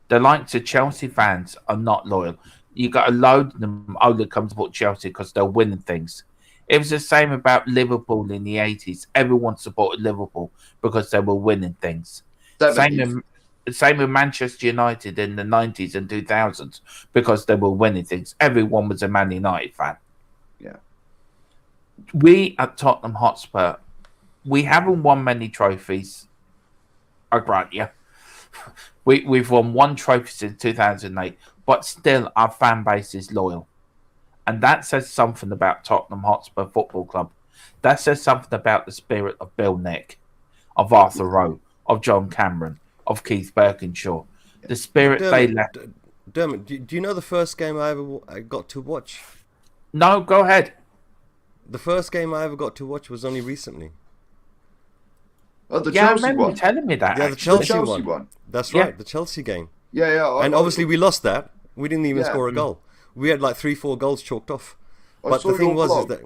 Speaker 1: The likes of Chelsea fans are not loyal. You got a load of them only come to support Chelsea because they're winning things. It was the same about Liverpool in the 80s. Everyone supported Liverpool because they were winning things. Same with Manchester United in the 90s and 2000s because they were winning things. Everyone was a Man United fan.
Speaker 2: Yeah.
Speaker 1: We at Tottenham Hotspur, we haven't won many trophies. I grant you. We've won 1 trophy since 2008, but still our fan base is loyal. And that says something about Tottenham Hotspur Football Club. That says something about the spirit of Bill Nick, of Arthur Rowe, of John Cameron, of Keith Birkinshaw. The spirit they left.
Speaker 3: Dermot, do you know the first game I got to watch?
Speaker 1: No, go ahead.
Speaker 3: The first game I ever got to watch was only recently.
Speaker 2: Oh, the
Speaker 1: Yeah,
Speaker 2: Chelsea
Speaker 1: I remember
Speaker 2: one.
Speaker 1: you telling me that.
Speaker 3: Yeah,
Speaker 1: actually.
Speaker 3: the Chelsea
Speaker 2: Chelsea
Speaker 3: one.
Speaker 2: one.
Speaker 3: That's
Speaker 1: Yeah.
Speaker 3: right, the Chelsea game.
Speaker 2: Yeah.
Speaker 3: And obviously we lost that. We didn't even
Speaker 2: Yeah.
Speaker 3: score a goal. We had like 3-4 goals chalked off.
Speaker 2: I
Speaker 3: But
Speaker 2: saw
Speaker 3: the thing
Speaker 2: your
Speaker 3: was is
Speaker 2: blog.
Speaker 3: that,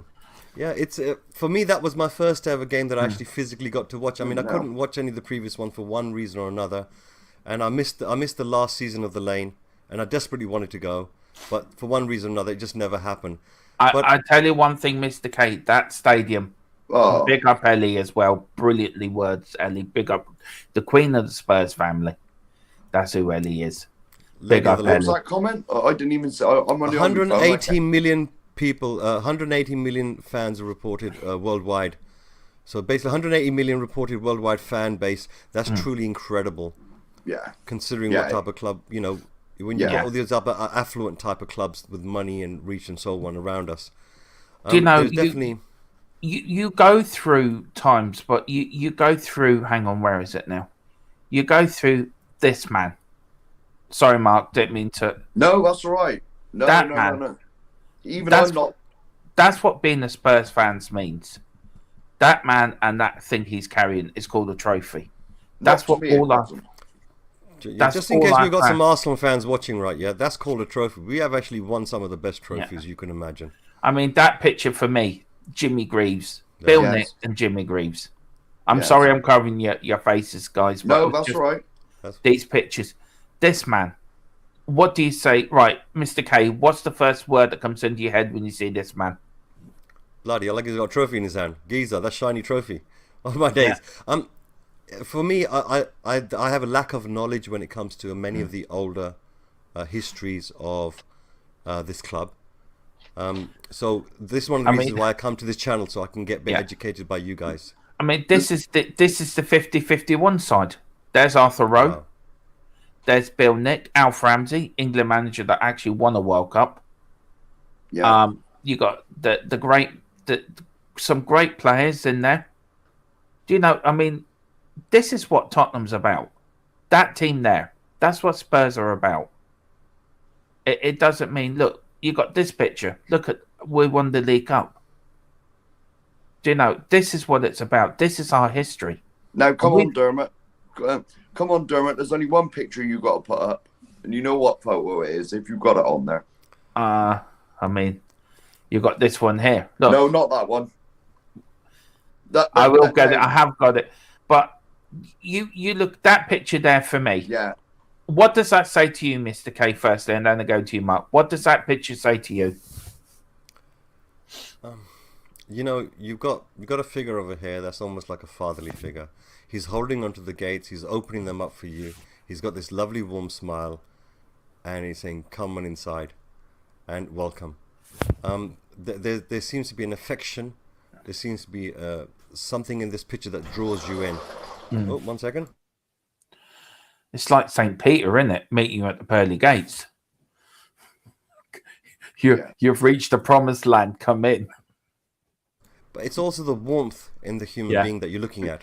Speaker 3: yeah, it's for me that was my first ever game that I actually physically got to watch. I mean, I
Speaker 2: No.
Speaker 3: couldn't watch any of the previous one for one reason or another, and I missed the last season of the Lane, and I desperately wanted to go, but for one reason or another, it just never happened. But
Speaker 1: I tell you one thing, Mr. K, that stadium.
Speaker 2: Oh,
Speaker 1: Big up Ellie as well. Brilliantly words, Ellie. Big up the Queen of the Spurs family. That's who Ellie is. Big up
Speaker 3: Lady of the
Speaker 2: what was
Speaker 1: Ellie.
Speaker 2: that comment? I didn't even say. I'm on the
Speaker 3: 180 million people, 180 million fans are reported worldwide. So basically, 180 million reported worldwide fan base. That's truly incredible.
Speaker 2: Yeah.
Speaker 3: Considering
Speaker 2: Yeah.
Speaker 3: what type of club, when you
Speaker 2: Yeah.
Speaker 3: get all these other affluent type of clubs with money and reach and so on around us,
Speaker 1: Do you know,
Speaker 3: there's definitely.
Speaker 1: You go through times, but you go through. Hang on, where is it now? You go through this man. Sorry, Mark, didn't mean to.
Speaker 2: No, that's all right. No,
Speaker 1: That
Speaker 2: no,
Speaker 1: man.
Speaker 2: no. Even
Speaker 1: That's
Speaker 2: I'm not.
Speaker 1: That's what being a Spurs fans means. That man and that thing he's carrying is called a trophy. That's
Speaker 2: Not
Speaker 1: what
Speaker 2: to me, it
Speaker 1: all our.
Speaker 2: doesn't.
Speaker 1: That's
Speaker 3: Just in
Speaker 1: all
Speaker 3: case
Speaker 1: our
Speaker 3: we've got
Speaker 1: fans-
Speaker 3: some Arsenal fans watching, right? Yeah, that's called a trophy. We have actually won some of the best trophies you can imagine.
Speaker 1: I mean, that picture for me, Jimmy Greaves, Bill
Speaker 2: Yes.
Speaker 1: Nick, and Jimmy Greaves. I'm
Speaker 2: Yes.
Speaker 1: sorry, I'm covering your faces, guys. But
Speaker 2: No,
Speaker 1: it's
Speaker 2: that's
Speaker 1: just
Speaker 2: all right.
Speaker 1: these pictures. This man. What do you say? Right, Mr. K, what's the first word that comes into your head when you see this man?
Speaker 3: Bloody, I like he's got a trophy in his hand. Giza, that shiny trophy. On my days. For me, I have a lack of knowledge when it comes to many of the older histories of this club. So this is one of the reasons why I come to this channel, so I can get a bit educated by you guys.
Speaker 1: I mean, this is the 50-51 side. There's Arthur Rowe.
Speaker 3: Wow.
Speaker 1: There's Bill Nick, Alf Ramsey, England manager that actually won a World Cup.
Speaker 2: Yeah.
Speaker 1: You got some great players in there. Do you know? I mean, this is what Tottenham's about. That team there. That's what Spurs are about. It doesn't mean, look, you got this picture. Look at, we won the League Cup. Do you know? This is what it's about. This is our history.
Speaker 2: Now, come on, Dermot. Come on, Dermot. There's only one picture you got to put up, and you know what photo it is if you've got it on there.
Speaker 1: I mean, you got this one here. Look,
Speaker 2: No, not that one.
Speaker 1: I will get it. I have got it. But you look, that picture there for me.
Speaker 2: Yeah.
Speaker 1: What does that say to you, Mr. K, firstly, and then I go to you, Mark? What does that picture say to you?
Speaker 3: You've got a figure over here that's almost like a fatherly figure. He's holding onto the gates. He's opening them up for you. He's got this lovely warm smile, and he's saying, "Come on inside, and welcome." There seems to be an affection. There seems to be something in this picture that draws you in. Oh, 1 second.
Speaker 1: It's like St. Peter, isn't it? Meeting you at the pearly gates. You've reached the promised land. Come in.
Speaker 3: But it's also the warmth in the human being that you're looking at.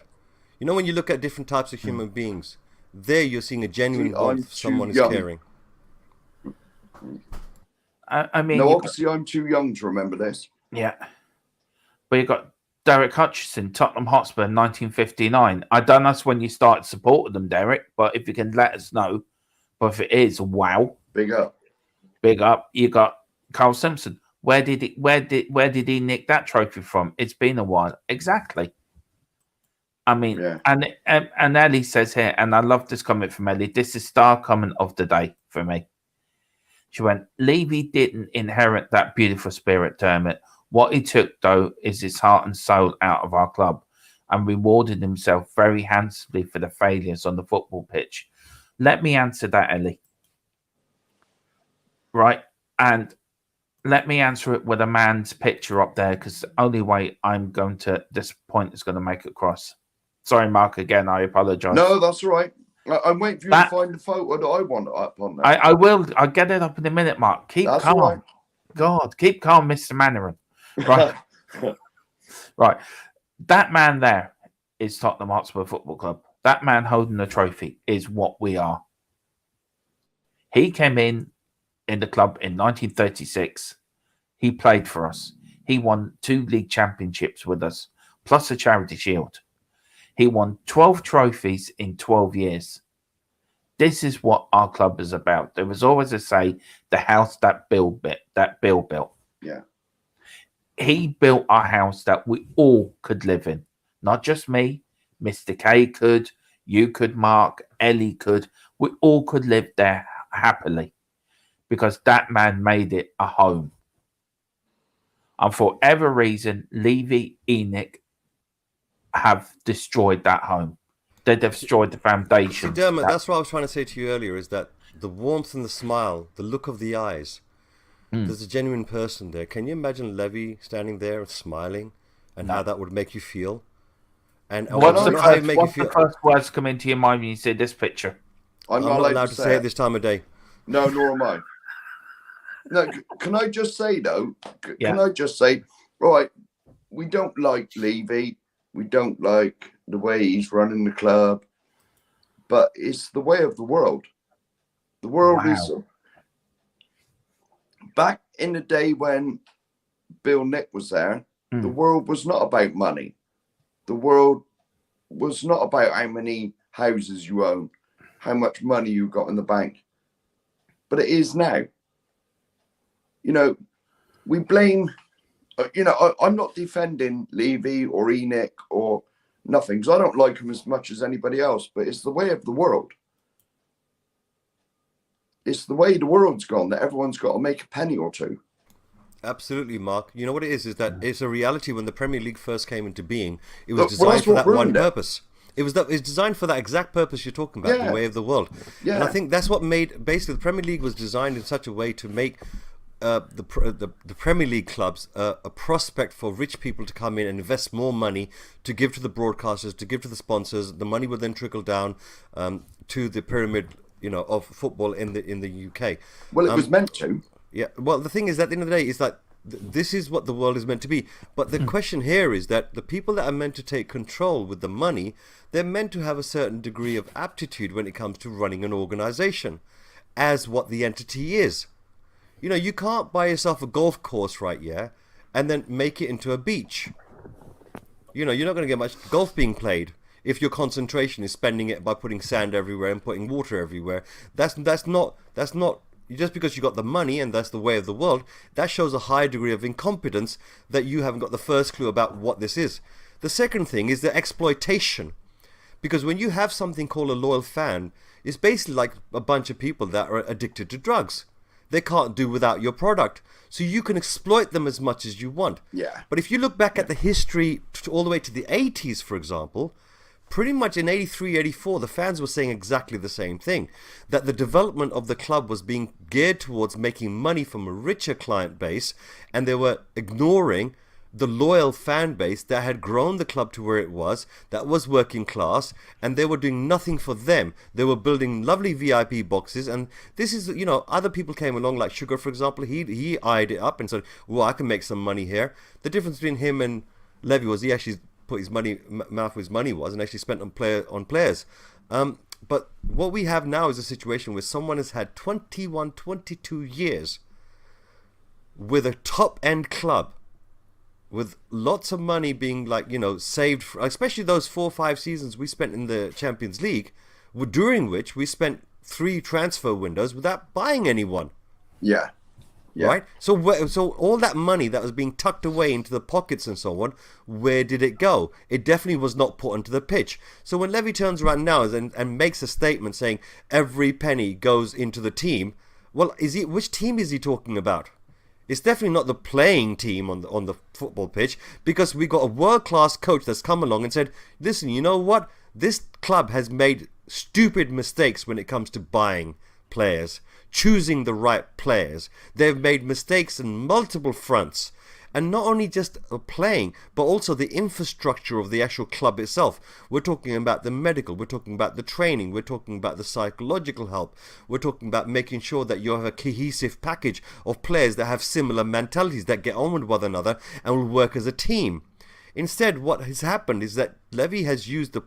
Speaker 3: You know, when you look at different types of human beings, there you're seeing a genuine warmth. Someone is caring.
Speaker 1: I mean,
Speaker 2: no, obviously I'm too young to remember this.
Speaker 1: Yeah, but you got Derek Hutchison, Tottenham Hotspur, 1959. I don't know when you started supporting them, Derek, but if you can let us know. But if it is, wow,
Speaker 2: big up.
Speaker 1: You got Carl Simpson. Where did he nick that trophy from? It's been a while. Exactly. I mean, and Ellie says here, and I love this comment from Ellie. This is star comment of the day for me. She went, Levy didn't inherit that beautiful spirit, Dermot. What he took, though, is his heart and soul out of our club and rewarded himself very handsomely for the failures on the football pitch. Let me answer that, Ellie. Right? And let me answer it with a man's picture up there, because the only way this point is going to make it across. Sorry, Mark, again, I apologise.
Speaker 2: No, that's all right. I'm waiting for you to find the photo that I want up on there.
Speaker 1: I will. I'll get it up in a minute, Mark. Keep calm.
Speaker 2: Right.
Speaker 1: God, keep calm, Mr. Mannering. Right. Right. That man there is Tottenham Hotspur Football Club. That man holding the trophy is what we are. He came in the club in 1936. He played for us. He won 2 league championships with us, plus a charity shield. He won 12 trophies in 12 years. This is what our club is about. There was always a say, the house that Bill built.
Speaker 2: Yeah.
Speaker 1: He built our house that we all could live in. Not just me. Mr. K could. You could, Mark. Ellie could. We all could live there happily. Because that man made it a home. And for whatever reason, Levy, Enoch have destroyed that home. They destroyed the foundation.
Speaker 3: See, Dermot, that's what I was trying to say to you earlier, is that the warmth and the smile, the look of the eyes, there's a genuine person there. Can you imagine Levy standing there and smiling, and how that would make you feel? And
Speaker 1: what's the first words come into your mind when you see this picture?
Speaker 2: I'm
Speaker 3: I'm not allowed
Speaker 2: to
Speaker 3: to say it this time of day.
Speaker 2: No, nor am I. No, can I just say though?
Speaker 1: Yeah.
Speaker 2: Can I just say, right? We don't like Levy. We don't like the way he's running the club, but it's the way of the world. The world is back in the day when Bill Nick was there. The world was not about money. The world was not about how many houses you own, how much money you got in the bank. But it is now. You know, we blame, you know, I'm not defending Levy or Enoch or nothing, because I don't like him as much as anybody else, but it's the way of the world. It's the way the world's gone that everyone's got to make a penny or two.
Speaker 3: Absolutely, Mark. You know what it is that it's a reality. When the Premier League first came into being, it was designed for that one purpose. It's designed for that exact purpose you're talking about, the way of the world. Yeah. And I think that's what made, basically, the Premier League was designed in such a way to make the Premier League clubs a prospect for rich people to come in and invest more money to give to the broadcasters, to give to the sponsors. The money would then trickle down to the pyramid, you know, of football in the UK.
Speaker 2: Well, it was meant to.
Speaker 3: Yeah. Well, the thing is, at the end of the day, is that this is what the world is meant to be. But the question here is that the people that are meant to take control with the money, they're meant to have a certain degree of aptitude when it comes to running an organization, as what the entity is. You know, you can't buy yourself a golf course, right, yeah, and then make it into a beach. You know, you're not going to get much golf being played if your concentration is spending it by putting sand everywhere and putting water everywhere. That's not just because you got the money and that's the way of the world. That shows a high degree of incompetence that you haven't got the first clue about what this is. The second thing is the exploitation, because when you have something called a loyal fan, it's basically like a bunch of people that are addicted to drugs. They can't do without your product. So you can exploit them as much as you want.
Speaker 2: Yeah.
Speaker 3: But if you look back at the history all the way to the 80s, for example, pretty much in 83, 84, the fans were saying exactly the same thing. That the development of the club was being geared towards making money from a richer client base, and they were ignoring the loyal fan base that had grown the club to where it was, that was working class, and they were doing nothing for them. They were building lovely VIP boxes, and this is, you know, other people came along, like Sugar, for example. He eyed it up and said, well, I can make some money here. The difference between him and Levy was he actually put his money, mouth where his money was, and actually spent on players. But what we have now is a situation where someone has had 21, 22 years with a top-end club, with lots of money being, like, you know, saved, especially those 4 or 5 seasons we spent in the Champions League, during which we spent 3 transfer windows without buying anyone.
Speaker 2: Yeah. Yeah.
Speaker 3: Right? So all that money that was being tucked away into the pockets and so on, where did it go? It definitely was not put onto the pitch. So when Levy turns around now and makes a statement saying every penny goes into the team, well, which team is he talking about? It's definitely not the playing team on the football pitch, because we got a world-class coach that's come along and said, listen, you know what? This club has made stupid mistakes when it comes to buying players, choosing the right players. They've made mistakes in multiple fronts. And not only just playing, but also the infrastructure of the actual club itself. We're talking about the medical, we're talking about the training, we're talking about the psychological help, we're talking about making sure that you have a cohesive package of players that have similar mentalities, that get on with one another and will work as a team. Instead, what has happened is that Levy has used the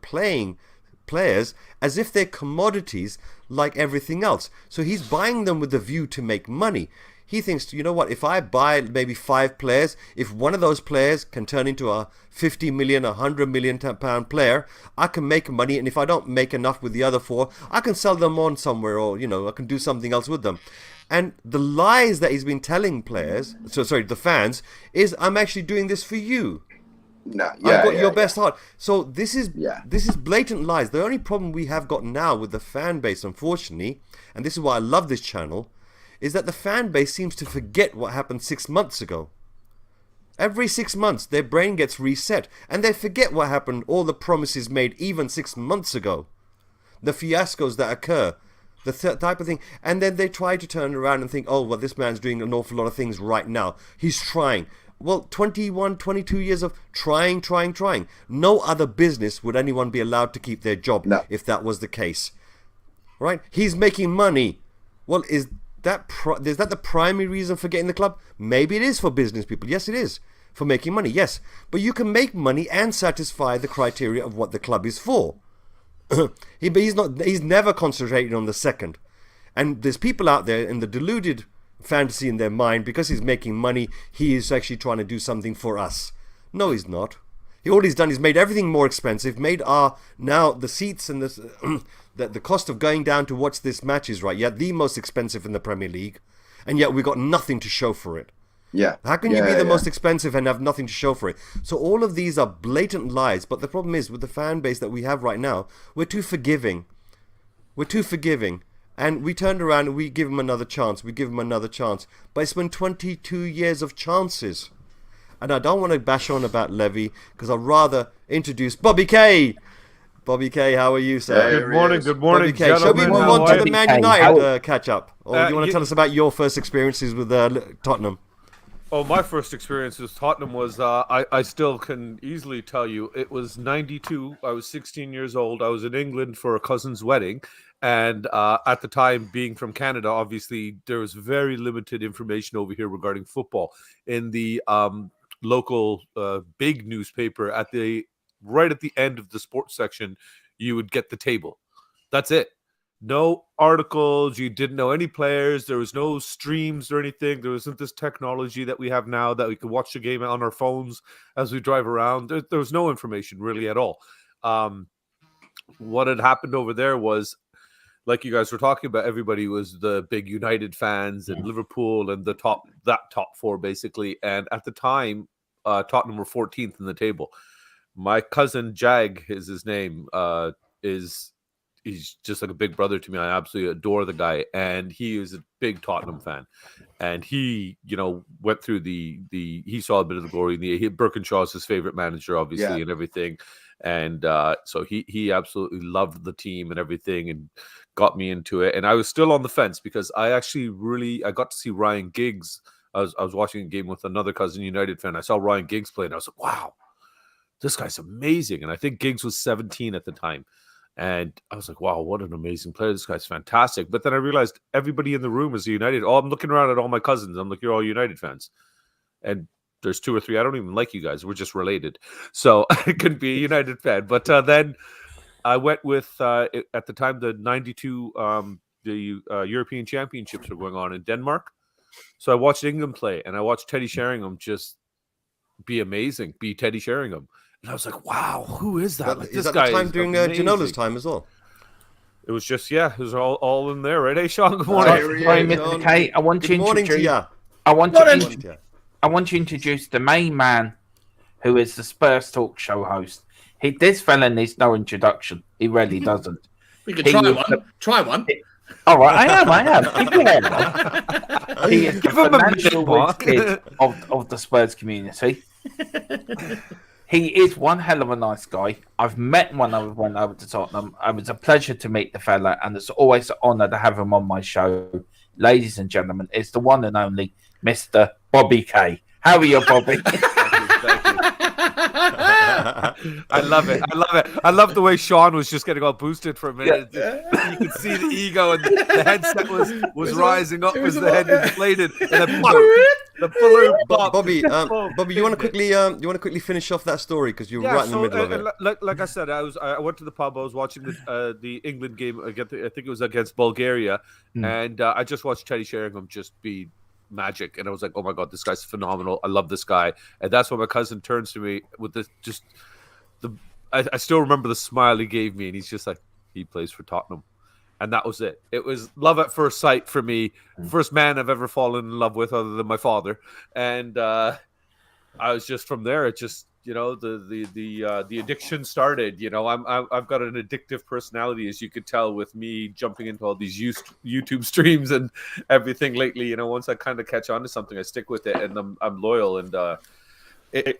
Speaker 3: players as if they're commodities like everything else. So he's buying them with the view to make money. He thinks, you know what, if I buy maybe 5 players, if one of those players can turn into a 50 million, 100 million pound player, I can make money. And if I don't make enough with the other 4, I can sell them on somewhere, or, you know, I can do something else with them. And the lies that he's been telling the fans, is I'm actually doing this for you.
Speaker 2: No,
Speaker 3: I've got your best heart. So this is blatant lies. The only problem we have got now with the fan base, unfortunately, and this is why I love this channel, is that the fan base seems to forget what happened 6 months ago. Every 6 months, their brain gets reset, and they forget what happened, all the promises made even 6 months ago, the fiascos that occur, the type of thing, and then they try to turn around and think, oh, well, this man's doing an awful lot of things right now. He's trying. Well, 21, 22 years of trying. No other business would anyone be allowed to keep their job if that was the case. right? He's making money. Well, is that the primary reason for getting the club? Maybe it is for business people. Yes, it is for making money. Yes, but you can make money and satisfy the criteria of what the club is for. He's never concentrating on the second. And there's people out there in the deluded fantasy in their mind, because he's making money, he is actually trying to do something for us. No, he's not. All he's done is made everything more expensive, made now the seats and the cost of going down to watch this match is the most expensive in the Premier League, and yet we've got nothing to show for it.
Speaker 2: Yeah.
Speaker 3: How can you be the most expensive and have nothing to show for it? So all of these are blatant lies, but the problem is with the fan base that we have right now, we're too forgiving. And we turned around and we give him another chance. But it's been 22 years of chances. And I don't want to bash on about Levy, because I'd rather introduce Bobby K. Bobby K, how are you, sir?
Speaker 4: Good morning,
Speaker 3: Bobby K. Shall we move on to the Man United catch-up? Or do you want to tell us about your first experiences with Tottenham?
Speaker 4: Oh, my first experience with Tottenham was, I still can easily tell you, it was 92. I was 16 years old. I was in England for a cousin's wedding. And at the time, being from Canada, obviously, there was very limited information over here regarding football. In the local big newspaper, right at the end of the sports section, you would get the table. That's it. No articles. You didn't know any players. There was no streams or anything. There wasn't this technology that we have now that we could watch the game on our phones as we drive around. There was no information really at all. What had happened over there was, like you guys were talking about, everybody was the big United fans and Liverpool and top four basically. And at the time, Tottenham were 14th in the table. My cousin Jag is his name. He's just like a big brother to me. I absolutely adore the guy, and he is a big Tottenham fan. And he, went through he saw a bit of the glory. Birkinshaw is his favorite manager, obviously, and everything. And so he absolutely loved the team and everything, and got me into it. And I was still on the fence, because I got to see Ryan Giggs. I was watching a game with another cousin United fan. I saw Ryan Giggs play, and I was like, wow, this guy's amazing. And I think Giggs was 17 at the time. And I was like, wow, what an amazing player. This guy's fantastic. But then I realized everybody in the room is United. I'm looking around at all my cousins. I'm like, you're all United fans. And there's 2 or 3. I don't even like you guys. We're just related. So I couldn't be a United fan. But then I went with, at the time, the 92, the European Championships were going on in Denmark. So I watched England play, and I watched Teddy Sheringham just be amazing, be Teddy Sheringham. And I was like, wow, who is that?
Speaker 3: Is that the time during Janola's time as well?
Speaker 4: It was just, it was all in there, right? Hey, Sean, good morning.
Speaker 1: Sorry, Mr. K, I want to introduce the main man, who is the Spurs talk show host. This fella needs no introduction. He really doesn't.
Speaker 5: We could try one.
Speaker 1: All right, I am. He is the financial whiz kid of the Spurs community. He is one hell of a nice guy. I've met one when I went over to Tottenham. It was a pleasure to meet the fella, and it's always an honour to have him on my show. Ladies and gentlemen, it's the one and only Mr. Bobby K. How are you, Bobby?
Speaker 4: Thank you. I love it. I love the way Sean was just getting all boosted for a minute. Yeah. You could see the ego, and the headset was rising up as the head inflated. And then the balloon popped.
Speaker 3: Bobby, you want to quickly finish off that story, because you're right in the middle of it.
Speaker 4: Like I said, I went to the pub. I was watching the England game. I think it was against Bulgaria, and I just watched Teddy Sheringham just be magic, and I was like, oh my god, this guy's phenomenal. I love this guy. And that's when my cousin turns to me with I still remember the smile he gave me, and he's just like, he plays for Tottenham. And that was it. It was love at first sight for me. First man I've ever fallen in love with, other than my father. And I was just, from there, it just, the addiction started. I've got an addictive personality, as you could tell, with me jumping into all these YouTube streams and everything lately. Once I kind of catch on to something, I stick with it, and I'm loyal. And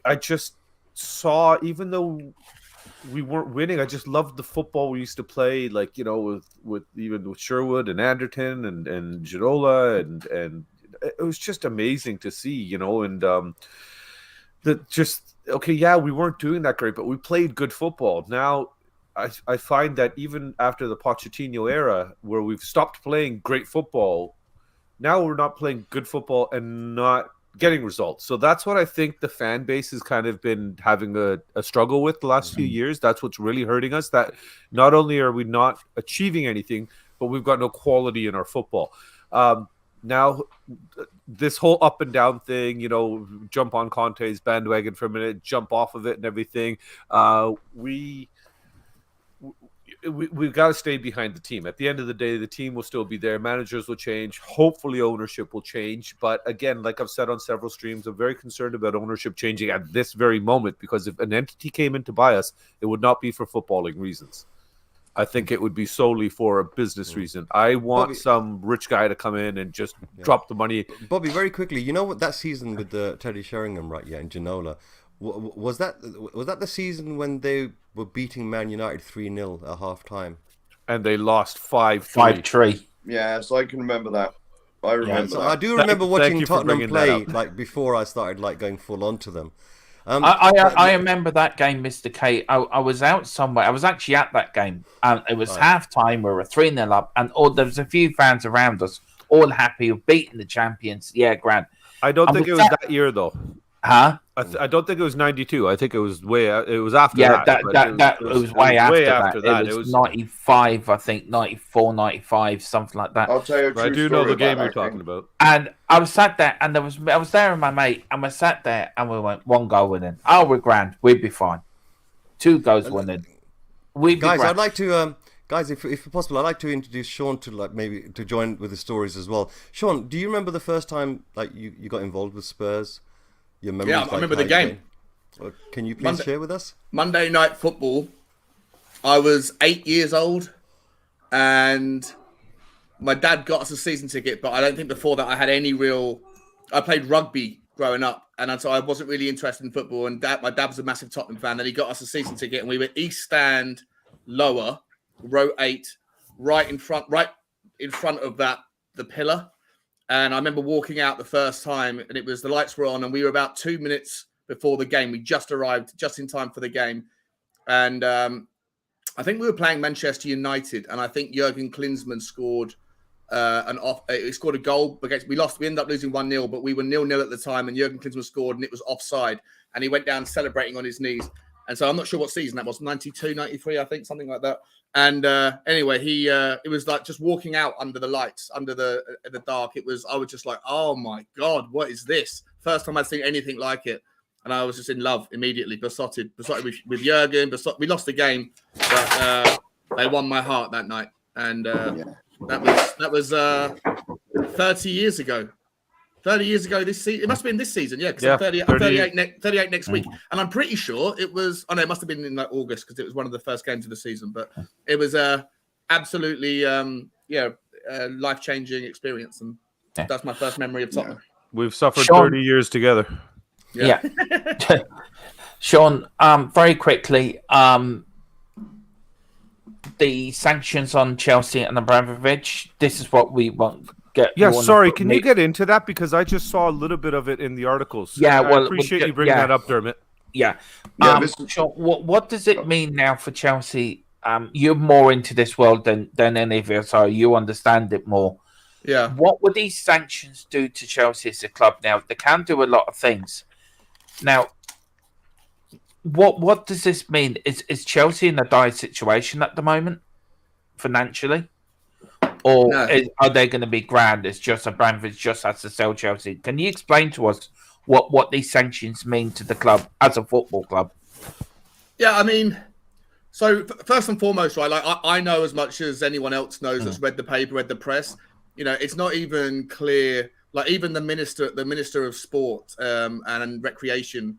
Speaker 4: I just saw, even though we weren't winning, I just loved the football we used to play, like, with Sherwood and Anderton and Ginola, and it was just amazing to see, and we weren't doing that great, but we played good football. Now I find that even after the Pochettino era, where we've stopped playing great football, now we're not playing good football and not getting results. So that's what I think the fan base has kind of been having a struggle with the last few years. That's what's really hurting us, that not only are we not achieving anything, but we've got no quality in our football. Now, this whole up and down thing, jump on Conte's bandwagon for a minute, jump off of it and everything. We've got to stay behind the team. At the end of the day, the team will still be there. Managers will change. Hopefully, ownership will change. But again, like I've said on several streams, I'm very concerned about ownership changing at this very moment, because if an entity came in to buy us, it would not be for footballing reasons. I think it would be solely for a business reason. I want some rich guy to come in and just drop the money.
Speaker 3: Bobby, very quickly, you know what, that season with Teddy Sheringham, right? Yeah, in Genola. Was that the season when they were beating Man United 3-0 at half time?
Speaker 4: And they lost 5-3.
Speaker 1: 5-3.
Speaker 2: Yeah, so I can remember that. I remember that.
Speaker 3: I do remember watching Tottenham play like before I started like going full on to them.
Speaker 1: I remember that game, Mr. K. I was out somewhere. I was actually at that game. It was half time. We were 3-0 up, and there was a few fans around us, all happy with beating the champions. Yeah, grand.
Speaker 4: I don't think it was that year, though.
Speaker 1: Huh?
Speaker 4: I don't think it was 92. I think it was it was after
Speaker 1: that.
Speaker 4: Yeah,
Speaker 1: it was way after that. It was 95, I think, 94, 95, something like that.
Speaker 2: I'll tell you a true
Speaker 4: I do know the game you're talking about.
Speaker 1: And I was sat there, and I was there with my mate, and we sat there, and we went 1 goal winning. Oh, we're grand. We'd be fine. 2 goals winning.
Speaker 3: Guys, I'd like to guys, if possible, I'd like to introduce Sean to maybe to join with the stories as well. Sean, do you remember the first time you got involved with Spurs? Your memories,
Speaker 5: I remember the game.
Speaker 3: Can you please share with us? Monday
Speaker 5: Night Football. I was 8 years old, and my dad got us a season ticket, but I don't think before that I had any real... I played rugby growing up, and so I wasn't really interested in football, and my dad was a massive Tottenham fan, and he got us a season ticket, and we were East Stand lower, row 8, right in front of the pillar. And I remember walking out the first time, and the lights were on, and we were about 2 minutes before the game. We just arrived just in time for the game. And I think we were playing Manchester United, and I think Jurgen Klinsmann scored he scored a goal against. We lost. We ended up losing 1-0, but we were 0-0 at the time, and Jurgen Klinsmann scored, and it was offside. And he went down celebrating on his knees. And so I'm not sure what season that was, 92, 93, I think, something like that. And anyway, it was like just walking out under the lights, under the dark. I was just like, oh my God, what is this? First time I'd seen anything like it. And I was just in love immediately, besotted with Jurgen. We lost the game, but they won my heart that night. And that was 30 years ago. 30 years ago this season. It must have been this season, yeah, because I'm 38 next week. And I'm pretty sure it was, it must have been in August, because it was one of the first games of the season. But it was absolutely, life-changing experience. And that's my first memory of Tottenham.
Speaker 4: We've suffered 30 years together.
Speaker 1: Yeah. Sean, very quickly, the sanctions on Chelsea and Abramovich, this is what we want.
Speaker 4: Sorry, can you get into that? Because I just saw a little bit of it in the articles.
Speaker 1: Yeah,
Speaker 4: I appreciate you bringing that up, Dermot.
Speaker 1: Yeah. Sean, what does it mean now for Chelsea? You're more into this world than any of us are. You understand it more.
Speaker 5: Yeah.
Speaker 1: What would these sanctions do to Chelsea as a club now? They can do a lot of things. Now, what does this mean? Is Chelsea in a dire situation at the moment, financially? Or are they going to be grand? It's just Abramovich just has to sell Chelsea. Can you explain to us what these sanctions mean to the club as a football club?
Speaker 5: Yeah, I mean, so first and foremost, right? Like I know as much as anyone else knows that's read the paper, read the press. It's not even clear. Like even the minister of sport and recreation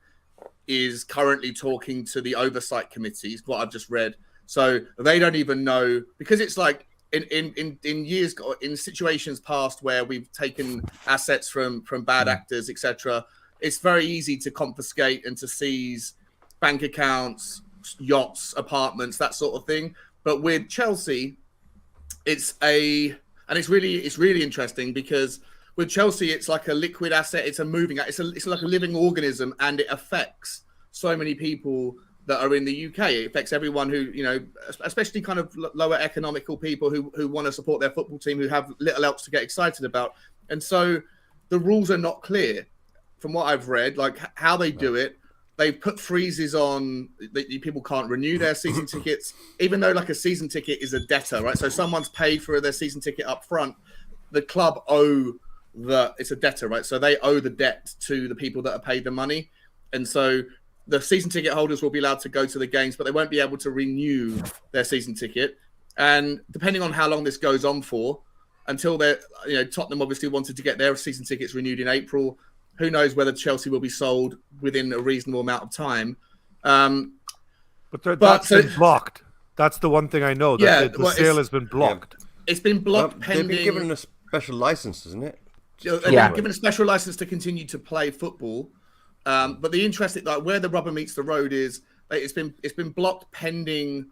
Speaker 5: is currently talking to the oversight committees. What I've just read, so they don't even know, because it's like. In situations past where we've taken assets from bad actors, etc., it's very easy to confiscate and to seize bank accounts, yachts, apartments, that sort of thing. But with Chelsea, it's really interesting, because with Chelsea, it's like a liquid asset, it's a moving, it's like a living organism, and it affects so many people that are in the UK. It affects everyone who, especially kind of lower economical people who want to support their football team, who have little else to get excited about. And so the rules are not clear from what I've read, like how they do it. They've put freezes on that people can't renew their season tickets, even though like a season ticket is a debtor, right? So someone's paid for their season ticket up front. The club it's a debtor, right? So they owe the debt to the people that are paid the money. And so the season ticket holders will be allowed to go to the games, but they won't be able to renew their season ticket. And depending on how long this goes on for, until Tottenham obviously wanted to get their season tickets renewed in April. Who knows whether Chelsea will be sold within a reasonable amount of time.
Speaker 4: But that's been blocked. That's the one thing I know. That the sale has been blocked.
Speaker 5: Yeah. It's been blocked pending.
Speaker 3: They've been given a special license, isn't it?
Speaker 5: They've been given a special license to continue to play football. But the interesting, like where the rubber meets the road, is it's been blocked pending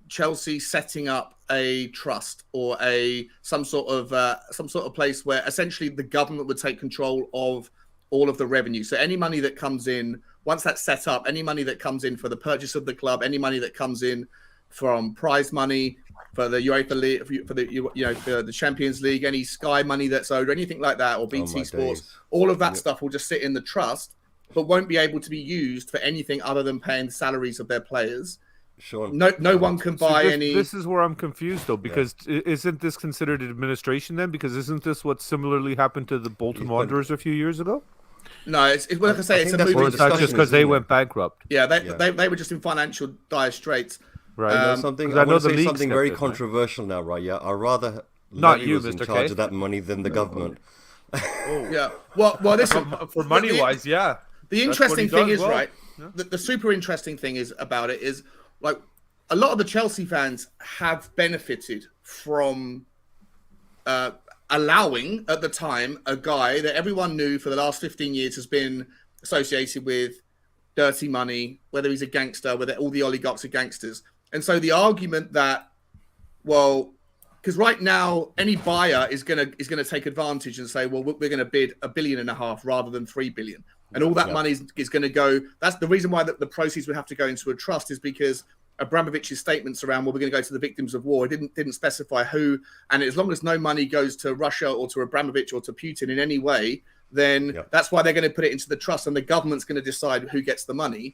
Speaker 5: Chelsea setting up a trust or some sort of place where essentially the government would take control of all of the revenue. So any money that comes in, once that's set up, any money that comes in for the purchase of the club, any money that comes in from prize money for the UEFA League, for the Champions League, any Sky money that's owed, or anything like that, or BT Sports, all of that stuff will just sit in the trust, but won't be able to be used for anything other than paying the salaries of their players.
Speaker 3: Sure.
Speaker 5: No one can buy any.
Speaker 4: This is where I'm confused though, because isn't this considered administration then? Because isn't this what similarly happened to the Bolton Wanderers a few years ago?
Speaker 5: No, it's like I say, it's a moving.
Speaker 4: Or is that just because they went bankrupt?
Speaker 5: Yeah, they were just in financial dire straits.
Speaker 3: Right. I want to say something very controversial now, right? Yeah, I'd rather
Speaker 4: not you,
Speaker 3: was in charge of that money than the government.
Speaker 5: Yeah. Well, this
Speaker 4: for money wise, yeah.
Speaker 5: The interesting thing is, right? The super interesting thing is about it is like a lot of the Chelsea fans have benefited from allowing at the time a guy that everyone knew for the last 15 years has been associated with dirty money, whether he's a gangster, whether all the oligarchs are gangsters. And so the argument that, well, because right now any buyer is gonna take advantage and say, well, we're going to bid $1.5 billion rather than $3 billion, and all that money is going to go. That's the reason why the proceeds would have to go into a trust, is because Abramovich's statements around, well, we're going to go to the victims of war, didn't specify who, and as long as no money goes to Russia or to Abramovich or to Putin in any way, then that's why they're going to put it into the trust, and the government's going to decide who gets the money.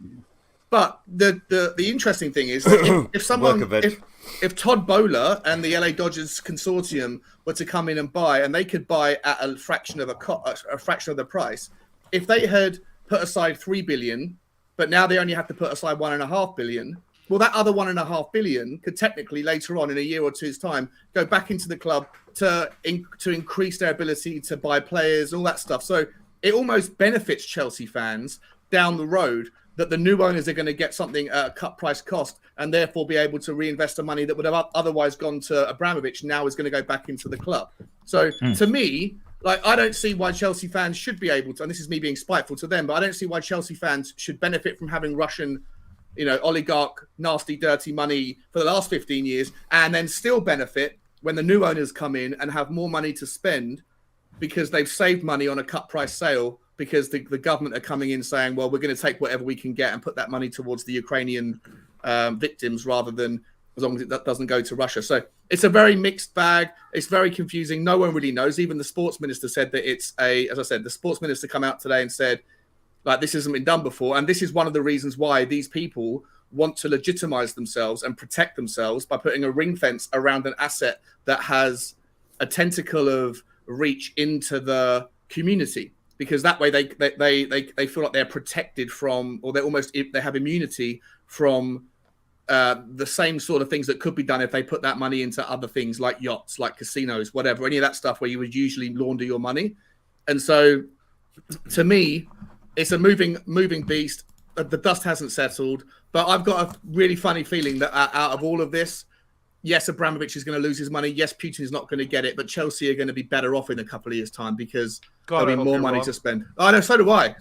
Speaker 5: But the interesting thing is, if Todd Bowler and the LA Dodgers consortium were to come in and buy, and they could buy at a fraction of the price, if they had put aside $3 billion, but now they only have to put aside $1.5 billion. Well, that other $1.5 billion could technically later on in a year or two's time go back into the club to increase their ability to buy players, all that stuff. So it almost benefits Chelsea fans down the road that the new owners are going to get something at a cut price cost, and therefore be able to reinvest the money that would have otherwise gone to Abramovich, now is going to go back into the club. So to me, like, I don't see why Chelsea fans should be able to, and this is me being spiteful to them, but I don't see why Chelsea fans should benefit from having Russian, oligarch, nasty, dirty money for the last 15 years, and then still benefit when the new owners come in and have more money to spend because they've saved money on a cut price sale, because the government are coming in saying, well, we're going to take whatever we can get and put that money towards the Ukrainian victims, rather than, as long as that doesn't go to Russia. So it's a very mixed bag. It's very confusing. No one really knows. Even the sports minister said that as I said, the sports minister come out today and said, like, this hasn't been done before. And this is one of the reasons why these people want to legitimize themselves and protect themselves by putting a ring fence around an asset that has a tentacle of reach into the community. Because that way they feel like they're protected from, or they have immunity from the same sort of things that could be done if they put that money into other things like yachts, like casinos, whatever, any of that stuff where you would usually launder your money. And so, to me, it's a moving beast. The dust hasn't settled, but I've got a really funny feeling that out of all of this, yes, Abramovich is going to lose his money. Yes, Putin is not going to get it, but Chelsea are going to be better off in a couple of years' time because there'll be more money to spend. Oh, no, so do I.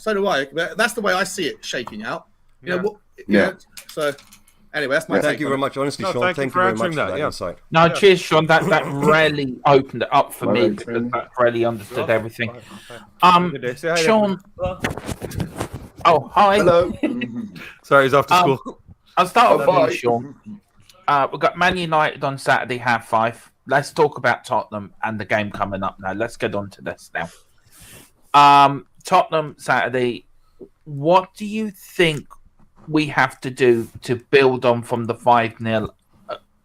Speaker 5: That's the way I see it shaking out. So, anyway, that's my
Speaker 3: Thank you very much. Honestly, Sean, thank you very much for that insight.
Speaker 1: No, cheers, Sean. That really opened it up for me, because that really understood everything. Sean. Oh, hi.
Speaker 2: Hello.
Speaker 4: Sorry, he's off to school.
Speaker 1: I'll start off
Speaker 2: Bye.
Speaker 1: with you, Sean. We've got Man United on Saturday, 5:30. Let's talk about Tottenham and the game coming up now. Let's get on to this now. Tottenham Saturday. What do you think we have to do to build on from the 5-0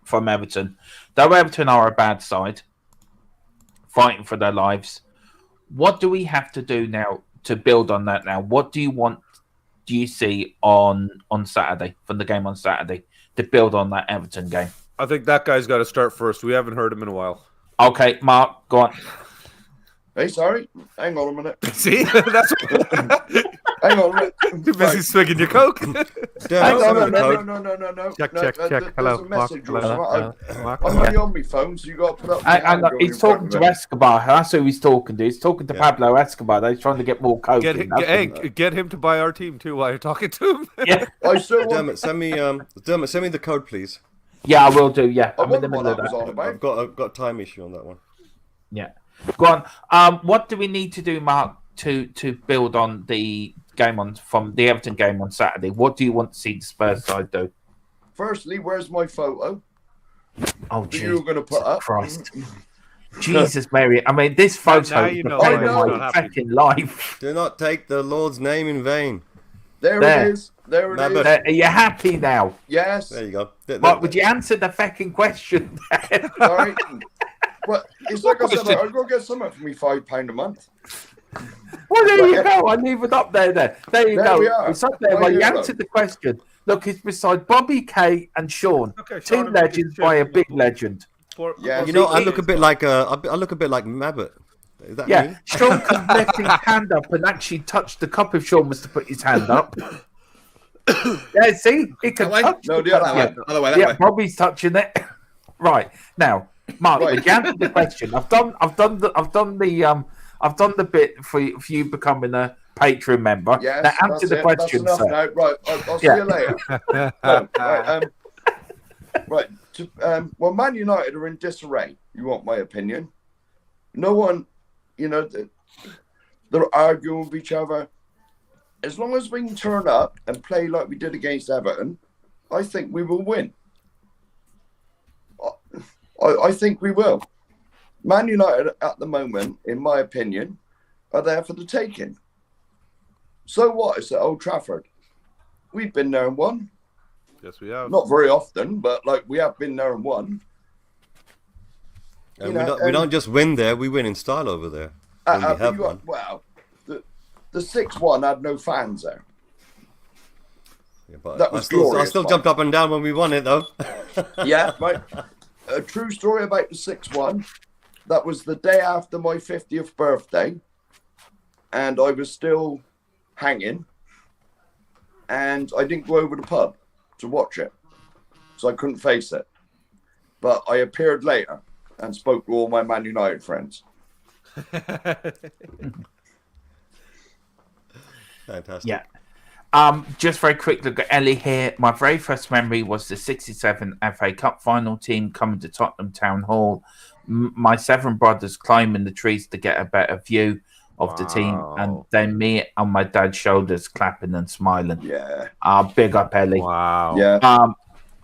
Speaker 1: from Everton? Though Everton are a bad side, fighting for their lives, what do we have to do now to build on that now? What do you see on Saturday, from the game on Saturday, to build on that Everton game?
Speaker 4: I think that guy's got to start first. We haven't heard him in a while.
Speaker 1: Okay, Mark, go on.
Speaker 2: Hey, sorry. Hang on a minute.
Speaker 4: See? That's
Speaker 2: Hang on a minute.
Speaker 4: too busy swigging your Coke.
Speaker 2: No.
Speaker 4: Check.
Speaker 2: There's
Speaker 4: Hello,
Speaker 2: a message or
Speaker 4: Mark.
Speaker 2: something.
Speaker 4: Mark.
Speaker 2: I'm only on my phone, so you got to put up.
Speaker 1: I know, he's talking to Escobar. That's who he's talking to. He's talking to Pablo Escobar. He's trying to get more coke.
Speaker 4: Get him to buy our team too while you're talking to him.
Speaker 1: Yeah,
Speaker 2: I still want.
Speaker 3: Dermot, send me the code, please.
Speaker 1: yeah, I will do. Yeah,
Speaker 2: I
Speaker 1: I'm in the
Speaker 2: wonder
Speaker 1: middle
Speaker 2: what
Speaker 1: of
Speaker 2: that was
Speaker 1: that.
Speaker 2: on about.
Speaker 3: I've got a time issue on that one.
Speaker 1: Yeah, go on. What do we need to do, Mark, to build on the game from the Everton game on Saturday? What do you want to see the Spurs side do?
Speaker 2: Firstly, where's my photo?
Speaker 1: Oh,
Speaker 2: That you were going to put up?
Speaker 1: Christ. Jesus, Mary. I mean, this photo
Speaker 4: Now
Speaker 1: is
Speaker 4: you
Speaker 1: the
Speaker 4: know
Speaker 1: bane
Speaker 2: why
Speaker 1: of
Speaker 2: I'm
Speaker 1: my
Speaker 4: not happy.
Speaker 1: fucking life.
Speaker 3: Do not take the Lord's name in vain.
Speaker 2: There
Speaker 1: There.
Speaker 2: it is. There it
Speaker 3: No,
Speaker 2: is.
Speaker 3: but-
Speaker 1: Are you happy now?
Speaker 2: Yes.
Speaker 3: There you go.
Speaker 1: Right, would you answer the fucking question?
Speaker 2: Sorry. But it's like I said,
Speaker 4: question?
Speaker 2: I'll go get something for me £5 a month.
Speaker 1: Well, there you go. I leave it up there. There you
Speaker 2: There
Speaker 1: go.
Speaker 2: we are.
Speaker 1: It's up there.
Speaker 2: My
Speaker 1: Well, you
Speaker 2: hero.
Speaker 1: answered the question. Look, it's beside Bobby, Kay, and Sean.
Speaker 4: Okay,
Speaker 1: Two
Speaker 4: Sean,
Speaker 1: legends by a big legend.
Speaker 2: Yeah.
Speaker 3: You know, I look a bit like Mabbott. Is that
Speaker 1: Yeah,
Speaker 3: me?
Speaker 1: Sean could lift his hand up and actually touch the cup if Sean was to put his hand up. Yeah, see, he can
Speaker 5: That way?
Speaker 1: touch.
Speaker 2: No,
Speaker 1: the
Speaker 2: the
Speaker 1: cup.
Speaker 2: other way.
Speaker 5: Other way, that
Speaker 1: Yeah,
Speaker 5: way.
Speaker 1: Bobby's touching it. Right now, Mark,
Speaker 2: Right.
Speaker 1: would you answer the question? I've done the bit for you becoming a Patreon member.
Speaker 2: Yes.
Speaker 1: Now answer
Speaker 2: that's
Speaker 1: the
Speaker 2: it.
Speaker 1: question,
Speaker 2: That's enough
Speaker 1: sir.
Speaker 2: now. Right. I'll see
Speaker 1: Yeah.
Speaker 2: you later. Right. Well, Man United are in disarray. You want my opinion? No one, they're arguing with each other. As long as we can turn up and play like we did against Everton, I think we will win. I think we will. Man United at the moment, in my opinion, are there for the taking. So what? It's at Old Trafford. We've been there and won.
Speaker 4: Yes, we have.
Speaker 2: Not very often, but we have been there and won.
Speaker 3: And
Speaker 2: You know,
Speaker 3: we don't just win there; we win in style over there. When we have one.
Speaker 2: Well, the 6-1 had no fans there.
Speaker 3: Yeah, but
Speaker 2: that was glorious,
Speaker 3: I still
Speaker 2: Mike.
Speaker 3: jumped up and down when we won it, though.
Speaker 2: Yeah, right. A true story about the 6-1. That was the day after my 50th birthday, and I was still hanging, and I didn't go over the pub to watch it, so I couldn't face it. But I appeared later and spoke to all my Man United friends.
Speaker 3: Fantastic.
Speaker 1: Yeah. Just very quick look at Ellie here. My very first memory was the 67 FA Cup final team coming to Tottenham Town Hall. My 7 brothers climbing the trees to get a better view of the team, and then me on my dad's shoulders clapping and smiling.
Speaker 2: Yeah.
Speaker 1: Big up, Ellie.
Speaker 4: Wow.
Speaker 2: Yeah.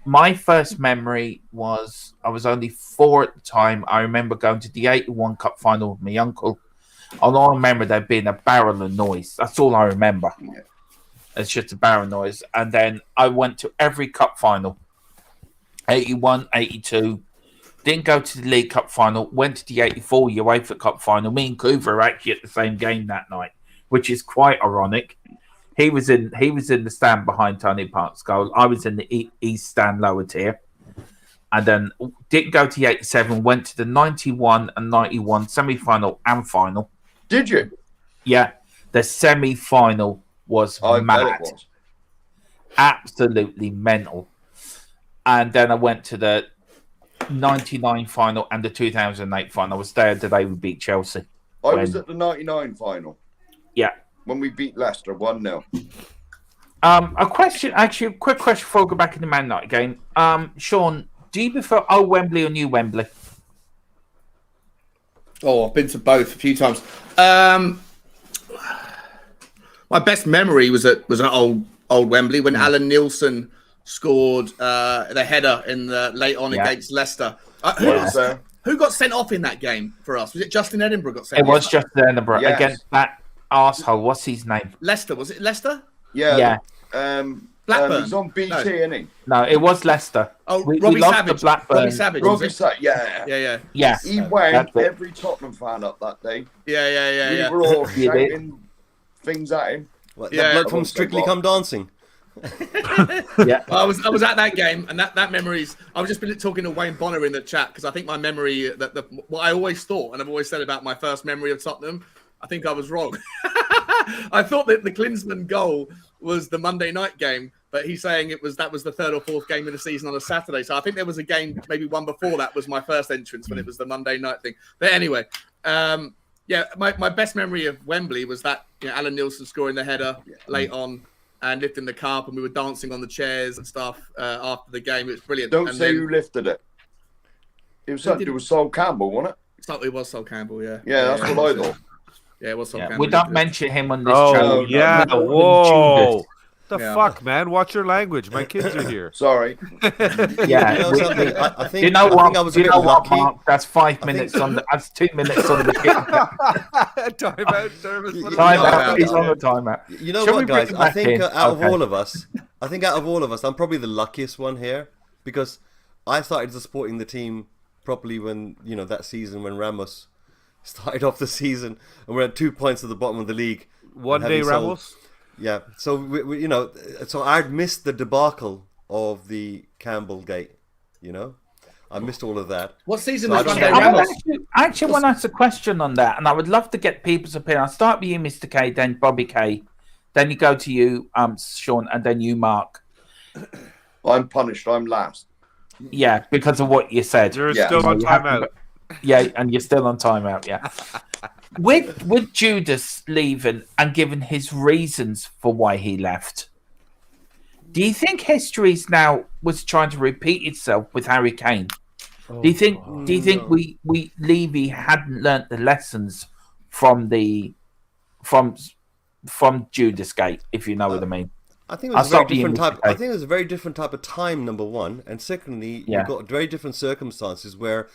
Speaker 1: My first memory was I was only 4 at the time. I remember going to the 81 Cup final with my uncle. And I remember there being a barrel of noise. That's all I remember.
Speaker 2: Yeah.
Speaker 1: It's just a barrel noise. And then I went to every cup final. 81, 82. Didn't go to the League Cup final. Went to the 84 UEFA Cup final. Me and Coover were actually at the same game that night, which is quite ironic. He was in the stand behind Tony Park's goal. I was in the East stand lower tier. And then didn't go to the 87. Went to the 91 and 91 semi-final and final.
Speaker 2: Did you?
Speaker 1: Yeah, the semi-final was
Speaker 2: I
Speaker 1: mad.
Speaker 2: bet it was.
Speaker 1: Absolutely mental. And then I went to the 99 final and the 2008 final. I was there the day we beat Chelsea.
Speaker 2: I was at the 99 final
Speaker 1: Yeah.
Speaker 2: when we beat Leicester 1-0.
Speaker 1: A quick question before I go back in the Man United game. Sean, do you prefer old Wembley or new Wembley?
Speaker 5: Oh, I've been to both a few times. My best memory was an old Wembley when Alan Nielsen scored the header in the late on against Leicester. Who got sent off in that game for us? Was it Justin Edinburgh got sent off?
Speaker 1: It was Justin Edinburgh against that arsehole. What's his name?
Speaker 5: Leicester. Was it Leicester?
Speaker 2: Yeah.
Speaker 5: Blackburn.
Speaker 2: He's on BT, isn't he?
Speaker 1: No, it was Leicester.
Speaker 5: Oh,
Speaker 1: we
Speaker 5: Robbie
Speaker 1: lost
Speaker 5: Savage.
Speaker 1: to Blackburn.
Speaker 5: Robbie Savage.
Speaker 2: Yeah. He wound every Tottenham fan up that day.
Speaker 5: Yeah.
Speaker 2: We were all shouting things at him.
Speaker 3: What, that bloke from Strictly Come Dancing?
Speaker 1: Yeah.
Speaker 5: I was at that game, and that memories. I've just been talking to Wayne Bonner in the chat because I think my memory what I always thought, and I've always said about my first memory of Tottenham, I think I was wrong. I thought that the Klinsmann goal was the Monday night game, but he's saying that was the third or fourth game of the season on a Saturday. So I think there was a game, maybe one before that was my first entrance when it was the Monday night thing. But anyway, my best memory of Wembley was that Alan Nielsen scoring the header late on and lifting the cup, and we were dancing on the chairs and stuff after the game. It was brilliant.
Speaker 2: Don't say who lifted it. It was Sol Campbell, wasn't it?
Speaker 5: It was Sol Campbell, yeah.
Speaker 2: Yeah, that's what I thought.
Speaker 5: Yeah, it was Sol Campbell.
Speaker 1: We don't mention him on this
Speaker 4: Oh,
Speaker 1: channel.
Speaker 4: yeah.
Speaker 1: No,
Speaker 4: Whoa. The
Speaker 5: Yeah.
Speaker 4: fuck, man? Watch your language. My kids are here.
Speaker 2: Sorry.
Speaker 1: Yeah,
Speaker 3: You know something? I think,
Speaker 1: you know
Speaker 3: I think
Speaker 1: what?
Speaker 3: I was
Speaker 1: You
Speaker 3: a bit
Speaker 1: know what,
Speaker 3: lucky.
Speaker 1: Mark? That's 5 minutes on the. That's 2 minutes on the.
Speaker 4: Timeout service.
Speaker 1: Timeout. He's on the timeout.
Speaker 3: You know
Speaker 1: Shall
Speaker 3: what,
Speaker 1: we bring
Speaker 3: guys?
Speaker 1: him
Speaker 3: I
Speaker 1: back
Speaker 3: think
Speaker 1: in?
Speaker 3: out of
Speaker 1: Okay.
Speaker 3: all of us, I'm probably the luckiest one here because I started supporting the team properly when that season when Ramos started off the season and we're at 2 points at the bottom of the league.
Speaker 4: One day, Ramos.
Speaker 3: Yeah, so so I'd missed the debacle of the Campbell gate. I missed all of that.
Speaker 5: What season
Speaker 3: So
Speaker 5: was
Speaker 3: I don't
Speaker 5: Monday
Speaker 3: know.
Speaker 5: Ramos?
Speaker 1: I actually want to ask a question on that, and I would love to get people's opinion. I'll start with you, Mr. K, then Bobby K, then you go to you, Sean, and then you, Mark.
Speaker 2: I'm punished. I'm last.
Speaker 1: Yeah, because of what you said.
Speaker 4: You're
Speaker 2: Yeah.
Speaker 4: still on
Speaker 1: You have to-
Speaker 4: timeout.
Speaker 1: Yeah, and you're still on timeout. Yeah. With Judas leaving and giving his reasons for why he left, do you think history's now was trying to repeat itself with Harry Kane? Do you think we Levy hadn't learnt the lessons from Judas Gate, if you know what I mean?
Speaker 3: I think it was
Speaker 1: I'll
Speaker 3: a very
Speaker 1: stop you,
Speaker 3: different
Speaker 1: Mr.
Speaker 3: type.
Speaker 1: K.
Speaker 3: I think it was a very different type of time. Number one, and secondly,
Speaker 1: Yeah.
Speaker 3: you've got very different circumstances where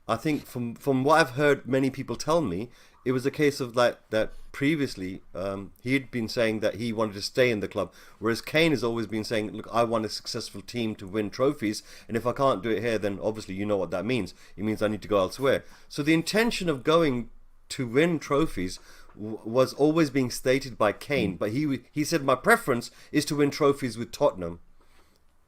Speaker 3: I think from what I've heard many people tell me, it was a case of that previously he'd been saying that he wanted to stay in the club, whereas Kane has always been saying, look, I want a successful team to win trophies, and if I can't do it here, then obviously you know what that means. It means I need to go elsewhere. So the intention of going to win trophies was always being stated by Kane, but he said my preference is to win trophies with Tottenham.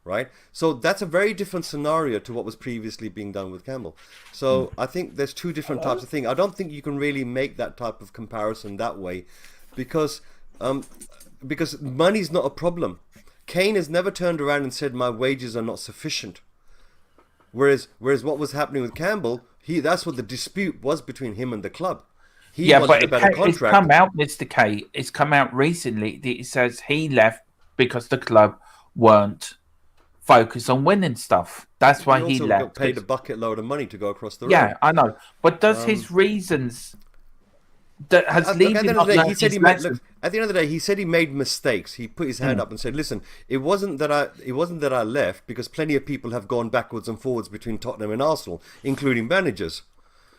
Speaker 3: Right, so that's a very different scenario to what was previously being done with Campbell. So I think there's two different types of things. I don't think you can really make that type of comparison that way, because money's not a problem. Kane has never turned around and said my wages are not sufficient. Whereas what was happening with Campbell, that's what the dispute was between him and the club. He wanted a better
Speaker 1: it's
Speaker 3: contract.
Speaker 1: come out, Mr. K. It's come out recently that it says he left because the club weren't focused on winning stuff. That's why he
Speaker 3: also
Speaker 1: left.
Speaker 3: got paid a bucket load of money to go across the road.
Speaker 1: Yeah, I know. But does his reasons that has
Speaker 3: Look,
Speaker 1: Levy
Speaker 3: at the end
Speaker 1: not
Speaker 3: of the day,
Speaker 1: learned
Speaker 3: he said
Speaker 1: his
Speaker 3: he made,
Speaker 1: lesson?
Speaker 3: look, at the end of the day, he said he made mistakes. He put his hand up and said, "Listen, it wasn't that I left because plenty of people have gone backwards and forwards between Tottenham and Arsenal, including managers.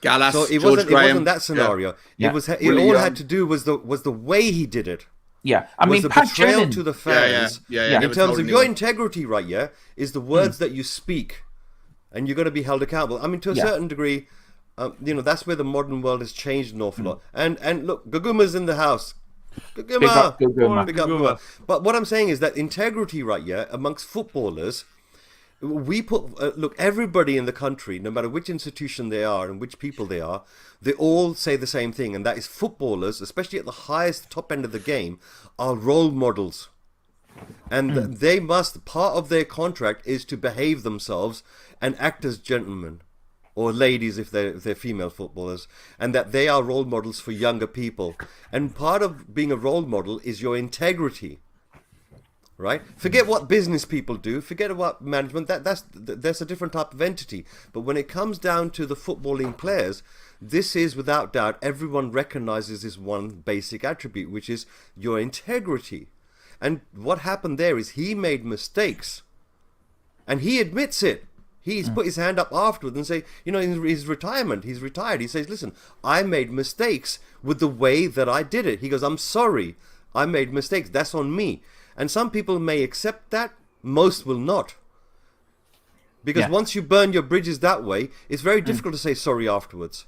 Speaker 5: Gallas,
Speaker 3: So it
Speaker 5: George
Speaker 3: wasn't
Speaker 5: Graham.
Speaker 3: that scenario.
Speaker 1: Yeah.
Speaker 3: It
Speaker 2: Willie
Speaker 3: all
Speaker 2: Young.
Speaker 3: had to do was the way he did it.
Speaker 1: Yeah, I
Speaker 3: Was
Speaker 1: mean,
Speaker 3: the
Speaker 1: Pat
Speaker 3: betrayal
Speaker 1: Jennings,
Speaker 3: to the fans.
Speaker 5: Yeah,
Speaker 3: In
Speaker 5: never
Speaker 3: terms
Speaker 5: told
Speaker 3: of your
Speaker 5: anyone.
Speaker 3: integrity, right? Yeah, is the words that you speak, and you're going to be held accountable. I mean, to a
Speaker 1: Yeah.
Speaker 3: certain degree, that's where the modern world has changed an awful lot. And look, Gaguma's in the house. Gaguma.
Speaker 1: Big up Gaguma.
Speaker 3: Big up
Speaker 4: Gaguma.
Speaker 3: Gaguma. But what I'm saying is that integrity, right? Yeah, amongst footballers. We put look, everybody in the country, no matter which institution they are and which people they are, they all say the same thing, and that is footballers, especially at the highest top end of the game, are role models, and they must, part of their contract is to behave themselves and act as gentlemen or ladies if they're female footballers, and that they are role models for younger people, and part of being a role model is your integrity. Right? Forget what business people do. Forget what management. That's a different type of entity. But when it comes down to the footballing players, this is without doubt everyone recognizes this one basic attribute, which is your integrity. And what happened there is he made mistakes, And he admits it. He's put his hand up afterwards and say, you know, in his retirement, he's retired. He says, listen, I made mistakes with the way that I did it. He goes, I'm sorry. I made mistakes. That's on me. And some people may accept that. Most will not. Because once you burn your bridges that way, it's very difficult to say sorry afterwards.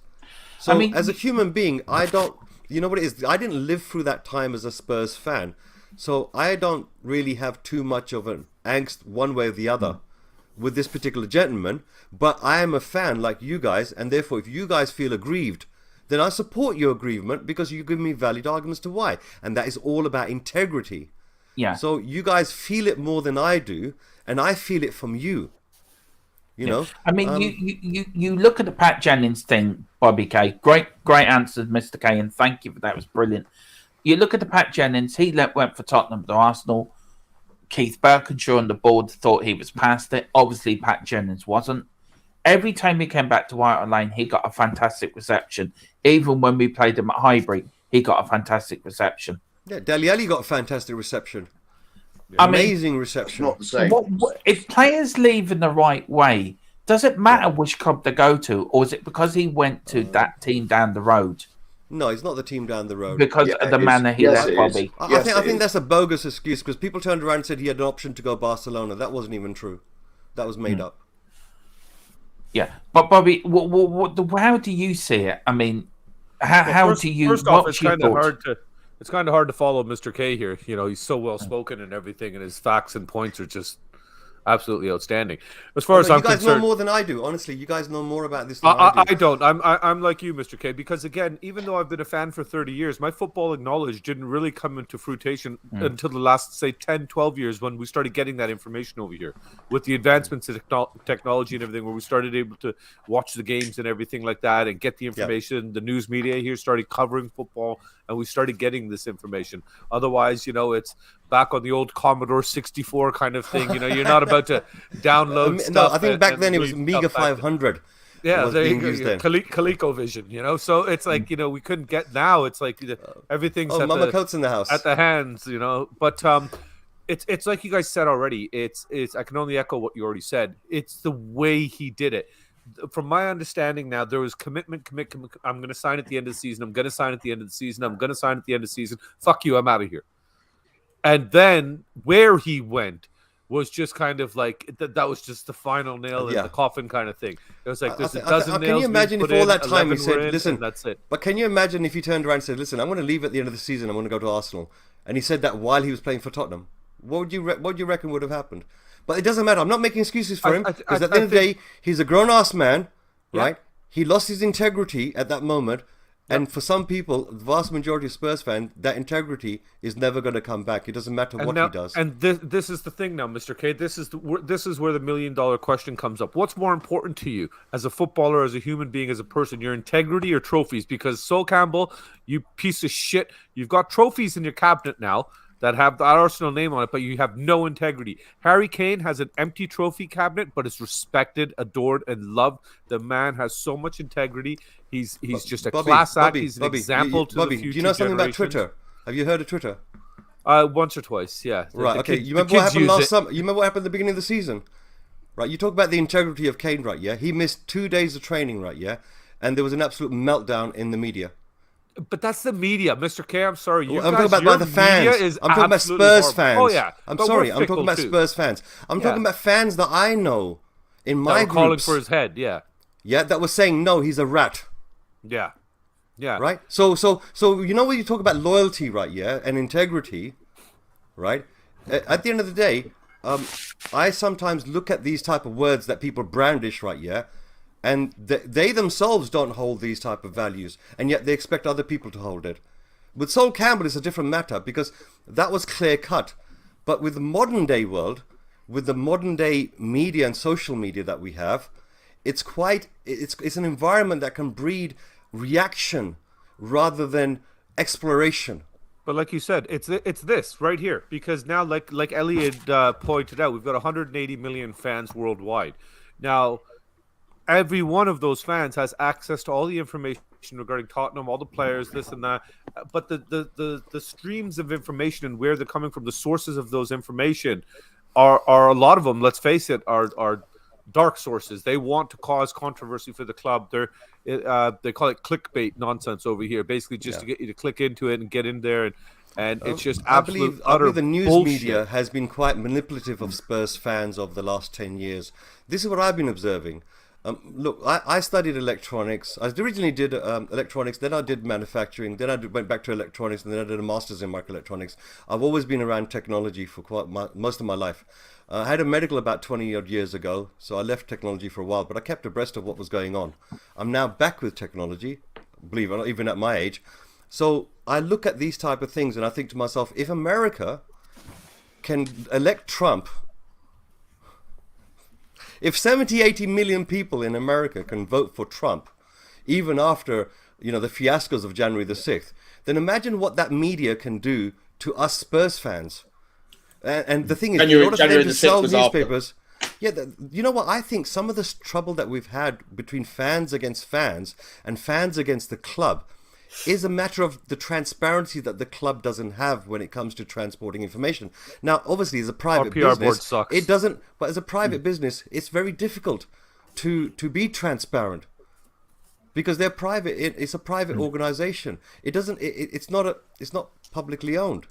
Speaker 3: So as a human being, I don't, you know what it is? I didn't live through that time as a Spurs fan. So I don't really have too much of an angst one way or the other with this particular gentleman. But I am a fan like you guys. And therefore, if you guys feel aggrieved, then I support your aggrievement because you give me valid arguments to why. And that is all about integrity. Yeah. So you guys feel it more than I do. And I feel it from you. You know,
Speaker 1: I mean, you look at the Pat Jennings thing, Bobby K. Great answers, Mr. K, and thank you for that. It was brilliant. You look at the Pat Jennings. He went for Tottenham to Arsenal. Keith Birkinshaw on the board thought he was past it. Obviously, Pat Jennings wasn't. Every time he came back to White Hart Lane, he got a fantastic reception. Even when we played him at Highbury, he got a fantastic reception.
Speaker 3: Yeah, Dele Alli got a fantastic reception. Amazing reception.
Speaker 2: Not the same.
Speaker 1: If players leave in the right way, does it matter which club they go to, or is it because he went to that team down the road?
Speaker 3: No, it's not the team down the road.
Speaker 1: Because of the manner he left Bobby.
Speaker 3: I think that's a bogus excuse because people turned around and said he had an option to go Barcelona. That wasn't even true. That was made up.
Speaker 1: Yeah, but Bobby, how do you see it? I mean, how do you?
Speaker 4: First off, it's kind of hard to. It's kind of hard to follow Mr. K here. You know, he's so well spoken and everything, and his facts and points are just absolutely outstanding. As far as I'm concerned, you guys
Speaker 3: know more than I do. Honestly, you guys know more about this than I do.
Speaker 4: I don't. I'm like you, Mr. K, because again, even though I've been a fan for 30 years, my footballing knowledge didn't really come into fruition until the last, say, 10, 12 years when we started getting that information over here with the advancements in technology and everything, where we started able to watch the games and everything like that and get the information. Yeah. The news media here started covering football, and we started getting this information. Otherwise, you know, it's back on the old Commodore 64 kind of thing. You know, you're not about to download stuff.
Speaker 3: No, I think back then it was Amiga 500.
Speaker 4: Yeah, there you go. ColecoVision, you know. So it's like, you know, we couldn't get now. It's like everything's
Speaker 3: Mama Coat's in the house.
Speaker 4: At the hands, you know. But it's like you guys said already. It's I can only echo what you already said. It's the way he did it. From my understanding now, there was commitment. I'm going to sign at the end of the season. I'm going to sign at the end of the season. I'm going to sign at the end of the season. Fuck you, I'm out of here. And then where he went was just kind of like that was just the final nail in the coffin kind of thing. It was like there's a dozen nails.
Speaker 3: Can you imagine if all that time he said, "Listen,"
Speaker 4: that's it.
Speaker 3: But can you imagine if he turned around and said, "Listen, I'm going to leave at the end of the season. I'm going to go to Arsenal," and he said that while he was playing for Tottenham? What do you reckon would have happened? But it doesn't matter. I'm not making excuses for him because at the end of the day, he's a grown-ass man, right? He lost his integrity at that moment. And for some people, the vast majority of Spurs fans, that integrity is never going to come back. It doesn't matter what he does.
Speaker 4: And this is the thing now, Mr. K. This is where the $1 million question comes up. What's more important to you as a footballer, as a human being, as a person, your integrity or trophies? Because Sol Campbell, you piece of shit, you've got trophies in your cabinet now that have the Arsenal name on it, but you have no integrity. Harry Kane has an empty trophy cabinet, but is respected, adored, and loved. The man has so much integrity. He's just a class act. He's an example to the future.
Speaker 3: Do you know something about Twitter? Have you heard of Twitter?
Speaker 4: Once or twice, yeah.
Speaker 3: Right, okay. You remember what happened last summer? You remember what happened at the beginning of the season? Right, you talk about the integrity of Kane, right, yeah? He missed 2 days of training, right, yeah? And there was an absolute meltdown in the media.
Speaker 4: But that's the media, Mr. K. I'm sorry.
Speaker 3: I'm talking about the fans. I'm talking about Spurs fans.
Speaker 4: Oh, yeah.
Speaker 3: I'm sorry. I'm talking about Spurs fans. I'm talking about fans that I know in my groups.
Speaker 4: Calling for his head, yeah.
Speaker 3: Yeah, that was saying, no, he's a rat.
Speaker 4: Yeah. Yeah.
Speaker 3: Right? So you know when you talk about loyalty, right, yeah, and integrity, right? At the end of the day, I sometimes look at these type of words that people brandish, right, yeah, and they themselves don't hold these type of values, and yet they expect other people to hold it. With Sol Campbell, it's a different matter because that was clear cut. But with the modern day world, with the modern day media and social media that we have, it's an environment that can breed reaction rather than exploration.
Speaker 4: But like you said, it's this right here, because now, like Elliot pointed out, we've got 180 million fans worldwide. Now, every one of those fans has access to all the information regarding Tottenham, all the players, this and that. But the streams of information and where they're coming from, the sources of those information, are a lot of them. Let's face it, are dark sources. They want to cause controversy for the club. They call it clickbait nonsense over here. Basically, just to get you to click into it and get in there, and it's just absolute
Speaker 3: I
Speaker 4: utter
Speaker 3: believe the news
Speaker 4: bullshit.
Speaker 3: media has been quite manipulative of Spurs fans of the last 10 years. This is what I've been observing. Look, I studied electronics. I originally did electronics, then I did manufacturing, then I went back to electronics, and then I did a master's in microelectronics. I've always been around technology for most of my life. I had a medical about 20 odd years ago, so I left technology for a while, but I kept abreast of what was going on. I'm now back with technology, believe it or not, even at my age. So I look at these type of things and I think to myself, if America can elect Trump, if 70, 80 million people in America can vote for Trump, even after, the fiascos of January the 6th, then imagine what that media can do to us Spurs fans. And the thing is, in order for them to sell newspapers, you know what? I think some of this trouble that we've had between fans against fans and fans against the club is a matter of the transparency that the club doesn't have when it comes to transporting information. Now, obviously, as a private
Speaker 4: PR board
Speaker 3: business,
Speaker 4: sucks.
Speaker 3: it doesn't. But as a private business, it's very difficult to be transparent because they're private. It's a private organization. It doesn't. It's not publicly owned.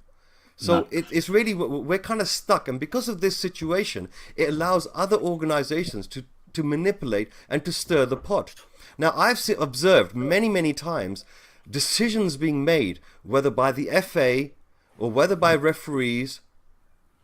Speaker 3: So it's really, we're kind of stuck. And because of this situation, it allows other organizations to manipulate and to stir the pot. Now, I've observed many, many times decisions being made, whether by the FA or whether by referees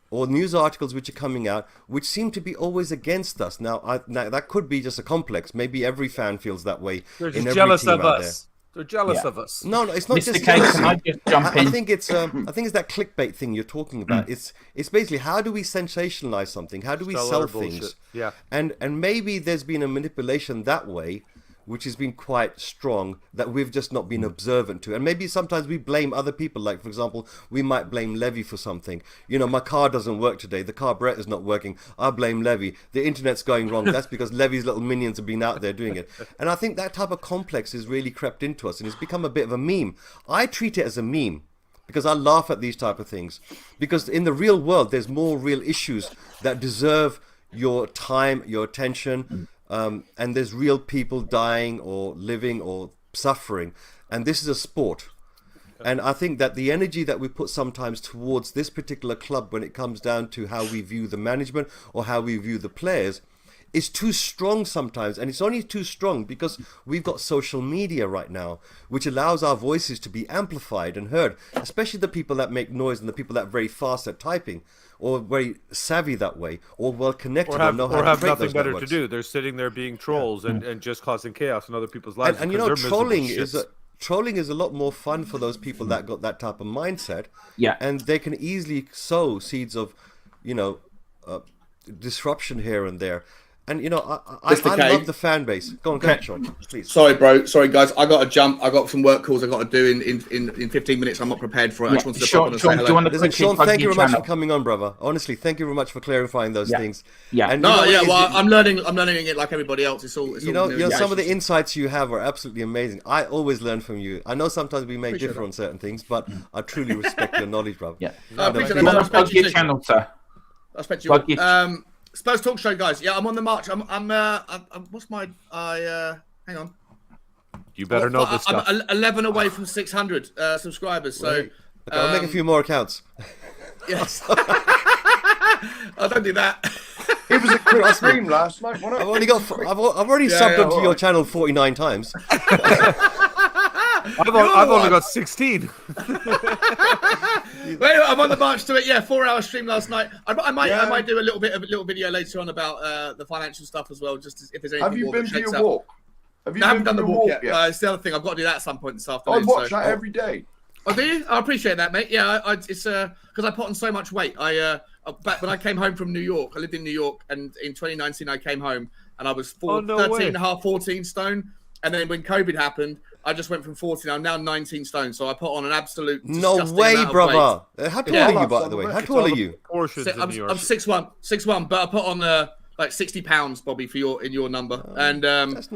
Speaker 3: or news articles which are coming out, which seem to be always against us. Now that could be just a complex. Maybe every fan feels that way.
Speaker 4: They're
Speaker 3: in
Speaker 4: just
Speaker 3: every
Speaker 4: jealous
Speaker 3: team
Speaker 4: of
Speaker 3: out
Speaker 4: us. They're jealous of us.
Speaker 3: No, it's not
Speaker 1: Mr.
Speaker 3: just
Speaker 1: K,
Speaker 3: jealousy.
Speaker 1: can I just jump in?
Speaker 3: I think it's that clickbait thing you're talking about. It's basically, how do we sensationalize something? How do we sell things?
Speaker 4: Bullshit. Yeah.
Speaker 3: And maybe there's been a manipulation that way, which has been quite strong, that we've just not been observant to. And maybe sometimes we blame other people. Like, for example, we might blame Levy for something. My car doesn't work today. The carburetor's not working. I blame Levy. The internet's going wrong. That's because Levy's little minions have been out there doing it. And I think that type of complex has really crept into us and it's become a bit of a meme. I treat it as a meme because I laugh at these type of things. Because in the real world, there's more real issues that deserve your time, your attention, and there's real people dying or living or suffering, and this is a sport. And I think that the energy that we put sometimes towards this particular club when it comes down to how we view the management or how we view the players is too strong sometimes. And it's only too strong because we've got social media right now, which allows our voices to be amplified and heard, especially the people that make noise and the people that are very fast at typing or very savvy that way or well connected
Speaker 4: Or have
Speaker 3: create
Speaker 4: nothing
Speaker 3: those
Speaker 4: better
Speaker 3: networks.
Speaker 4: to do. They're sitting there being trolls and just causing chaos in other people's lives.
Speaker 3: And
Speaker 4: because they're miserable
Speaker 3: trolling is a lot more fun for those people that got that type of mindset.
Speaker 1: Yeah.
Speaker 3: And they can easily sow seeds of, disruption here and there. And I love the fan base. Go on, Sean, please.
Speaker 5: Sorry, bro. Sorry, guys. I got to jump. I got some work calls I got to do in 15 minutes. I'm not prepared for it. I just wanted to pop on and say hello.
Speaker 3: Listen, Sean, thank you very much for coming on, brother. Honestly, thank you very much for clarifying those things.
Speaker 1: Yeah.
Speaker 3: And
Speaker 5: I'm learning it like everybody else. It's all
Speaker 3: some of the insights you have are absolutely amazing. I always learn from you. I know sometimes we may differ on certain things, but I truly respect your knowledge, brother.
Speaker 1: Yeah.
Speaker 5: I appreciate
Speaker 1: You want to
Speaker 5: that.
Speaker 1: plug your channel, sir?
Speaker 5: I respect you. Spurs Talk Show, guys. Yeah, I'm on the march. I'm what's my hang on.
Speaker 4: You better know this stuff.
Speaker 5: I'm 11 away from 600 subscribers. So
Speaker 3: okay, I'll make a few more accounts.
Speaker 5: Yes. I don't do that.
Speaker 2: It was a quick stream last night.
Speaker 3: I've already subbed onto your channel 49 times.
Speaker 4: I've only got 16.
Speaker 5: Well, I'm on the march to it. Yeah, 4-hour stream last night. I might do a little video later on about the financial stuff as well. Just if there's anything.
Speaker 2: Have you been for your
Speaker 5: out.
Speaker 2: walk?
Speaker 5: I haven't done the walk yet. It's the other thing. I've got to do that at some point this afternoon.
Speaker 2: I watch that every day.
Speaker 5: Oh, do you? I appreciate that, mate. Yeah, it's because I put on so much weight. Back when I came home from New York, I lived in New York, and in 2019 I came home and I was 14 stone. And then when COVID happened, I just went from 14. I'm now 19 stone. So I put on an absolute
Speaker 3: no way, brother. How tall are you, by the way? How tall are you?
Speaker 5: I'm 6'1", but I put on like 60 pounds, Bobby, in your number. And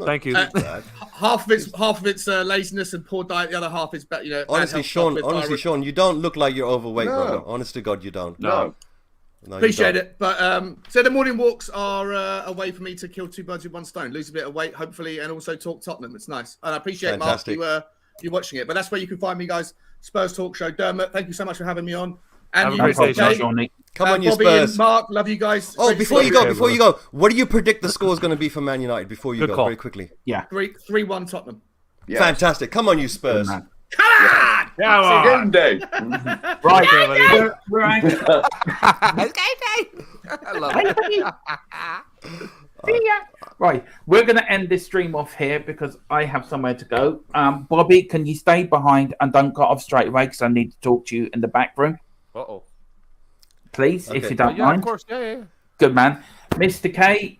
Speaker 4: thank you.
Speaker 5: Half of it's laziness and poor diet. The other half is
Speaker 3: honestly, Sean, you don't look like you're overweight, brother. Honest to God, you don't.
Speaker 2: No.
Speaker 3: No, you
Speaker 5: Appreciate
Speaker 3: don't.
Speaker 5: it. But so the morning walks are a way for me to kill two birds with one stone, lose a bit of weight, hopefully, and also talk Tottenham. It's nice. And I appreciate,
Speaker 3: Fantastic.
Speaker 5: Mark, you watching it. But that's where you can find me, guys. Spurs Talk Show. Dermot, thank you so much for having me on. And
Speaker 4: Have a
Speaker 5: you,
Speaker 4: great day,
Speaker 5: Jay.
Speaker 1: Johnny.
Speaker 3: Come on, you
Speaker 5: Bobby
Speaker 3: Spurs.
Speaker 5: and Mark, love you guys.
Speaker 3: Oh,
Speaker 5: Great to
Speaker 3: before
Speaker 5: see
Speaker 3: you go, what do you predict the score is going to be for Man United? Before you
Speaker 4: Good
Speaker 3: go,
Speaker 4: call.
Speaker 3: very quickly.
Speaker 1: Yeah.
Speaker 5: 3-1 Tottenham.
Speaker 2: Yeah.
Speaker 3: Fantastic. Come on, you Spurs.
Speaker 1: Good man.
Speaker 5: Come on!
Speaker 4: Come
Speaker 2: See you
Speaker 4: on.
Speaker 2: game day.
Speaker 1: Right.
Speaker 4: Okay,
Speaker 1: we're out.
Speaker 4: I love it.
Speaker 1: See ya. Right, we're going to end this stream off here because I have somewhere to go. Bobby, can you stay behind and don't cut off straight away because I need to talk to you in the back room,
Speaker 4: Uh-oh.
Speaker 1: please, if
Speaker 3: Okay.
Speaker 1: you don't
Speaker 4: Yeah,
Speaker 1: mind.
Speaker 4: of course. Yeah.
Speaker 1: Good man. Mr. K,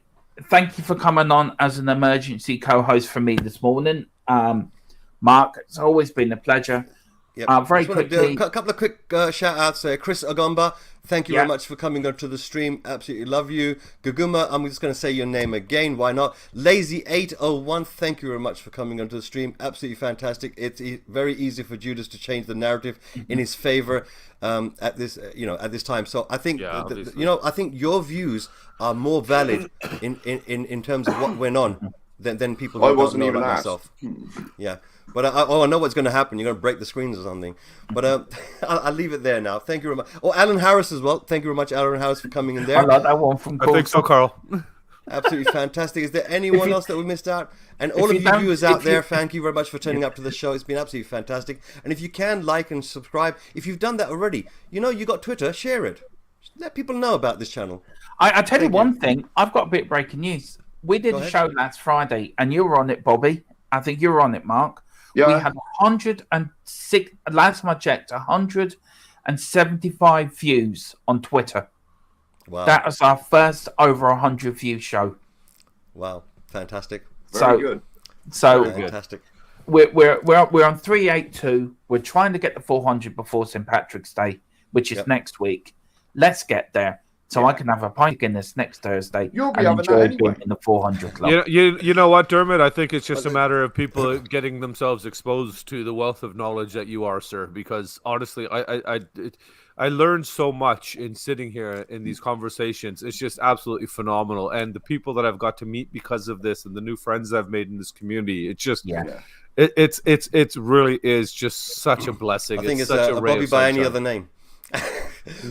Speaker 1: thank you for coming on as an emergency co-host for me this morning. Mark, it's always been a pleasure.
Speaker 3: Yep.
Speaker 1: Very
Speaker 3: Just wanna do
Speaker 1: quickly,
Speaker 3: a couple of quick shout outs. Chris Agomba, thank you
Speaker 1: Yeah.
Speaker 3: very much for coming onto the stream. Absolutely love you. Guguma, I'm just going to say your name again. Why not? Lazy801, thank you very much for coming onto the stream. Absolutely fantastic. It's very easy for Judas to change the narrative in his favor at this time. So I think
Speaker 4: Yeah, obviously.
Speaker 3: I think your views are more valid in terms of what went on than people who
Speaker 2: I
Speaker 3: don't
Speaker 2: wasn't
Speaker 3: know
Speaker 2: even
Speaker 3: like
Speaker 2: asked.
Speaker 3: myself. Yeah. But I know what's going to happen. You're going to break the screens or something. But I'll leave it there now. Thank you very much. Oh, Alan Harris as well. Thank you very much, Alan Harris, for coming in
Speaker 1: I
Speaker 3: there.
Speaker 1: like that one from
Speaker 4: I think so, Carl.
Speaker 3: Absolutely fantastic. Is there anyone else that we missed out? And all of
Speaker 1: you
Speaker 3: you
Speaker 1: don't-
Speaker 3: viewers out
Speaker 1: if
Speaker 3: there,
Speaker 1: you-
Speaker 3: thank you very much for turning up to the show. It's been absolutely fantastic. And if you can, like and subscribe. If you've done that already, you got Twitter, share it. Let people know about this channel.
Speaker 1: I tell you
Speaker 3: Thank you.
Speaker 1: one thing. I've got a bit of breaking news. We did
Speaker 3: Go
Speaker 1: a
Speaker 3: ahead.
Speaker 1: show last Friday, and you were on it, Bobby. I think you were on it, Mark.
Speaker 2: Yeah.
Speaker 1: We had 106. Last time I checked, 175 views on Twitter.
Speaker 3: Wow.
Speaker 1: That was our first over 100 view show.
Speaker 3: Wow. Fantastic.
Speaker 2: Very good.
Speaker 1: So
Speaker 4: Very good.
Speaker 3: Fantastic.
Speaker 1: we're on 382. We're trying to get the 400 before St Patrick's Day, which is
Speaker 3: Yep.
Speaker 1: next week. Let's get there. So I can have a pint of Guinness next Thursday
Speaker 2: You'll be
Speaker 1: and
Speaker 2: having that
Speaker 1: enjoy
Speaker 2: anyway.
Speaker 1: being in the 400 club.
Speaker 4: You know what, Dermot? I think it's just a matter of people getting themselves exposed to the wealth of knowledge that you are, sir. Because honestly, I learned so much in sitting here in these conversations. It's just absolutely phenomenal, and the people that I've got to meet because of this, and the new friends I've made in this community, it's just it really is just such a blessing.
Speaker 3: I think it's
Speaker 4: such
Speaker 3: a
Speaker 4: ray
Speaker 3: Bobby
Speaker 4: of
Speaker 3: by any
Speaker 4: sunshine.
Speaker 3: other name.